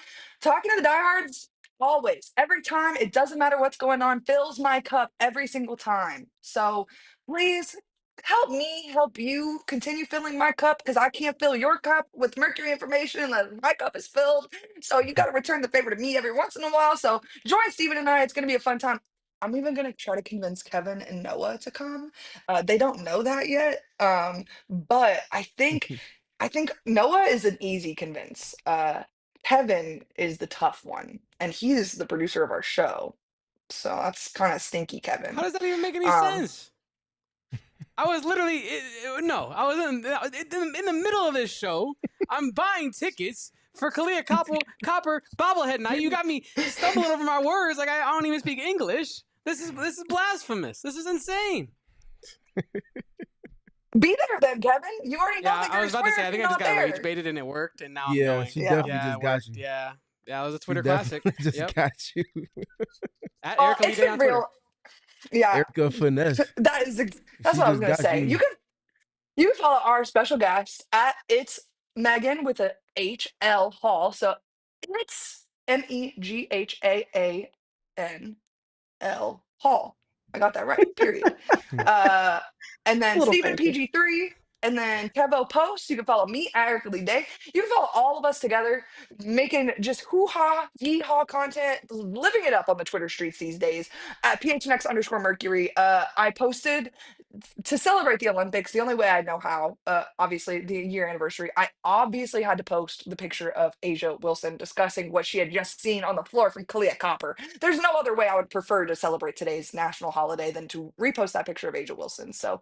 Talking to the diehards, always, every time. It doesn't matter what's going on. Fills my cup every single time. So please help me help you continue filling my cup because I can't fill your cup with Mercury information unless my cup is filled. So you got to return the favor to me every once in a while. So join Steven and I. It's gonna be a fun time. I'm even gonna try to convince Kevin and Noah to come. They don't know that yet, but I think Noah is an easy convince. Kevin is the tough one, and he's the producer of our show, so that's kind of stinky, Kevin. How does that even make any sense? I was literally I was in the middle of this show. I'm buying tickets for Collier Copper bobblehead night. You got me stumbling over my words like I don't even speak English. This is blasphemous. This is insane. Be there then, Kevin. You already know that I was about to say, I think I just got rage baited and it worked, and now I'm going. She definitely just got you. Yeah, it was a Twitter classic. Just got you. At Erica it's been real. Yeah, Erica Finesse. That's what I was gonna say. You can follow our special guest at It's Meghan with a HL Hall. So it's MEGHAANL Hall. I got that right. Period. And then Stephen PG3, and then Kevo Post. You can follow me at Erica Lee Day. You can follow all of us together, making just hoo-ha, yee-haw content, living it up on the Twitter streets these days at PHNX_Mercury. I posted to celebrate the Olympics, the only way I know how, obviously the year anniversary, I obviously had to post the picture of Asia Wilson discussing what she had just seen on the floor from Collier Copper. There's no other way I would prefer to celebrate today's national holiday than to repost that picture of Asia Wilson. So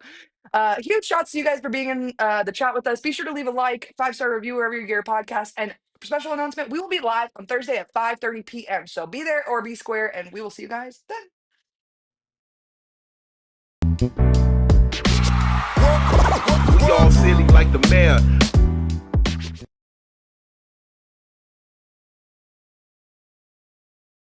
huge shouts to you guys for being in the chat with us. Be sure to leave a like, 5-star review wherever you get your podcast, and special announcement, we will be live on Thursday at 5:30 p.m. So be there or be square, and we will see you guys then. We all silly like the mayor.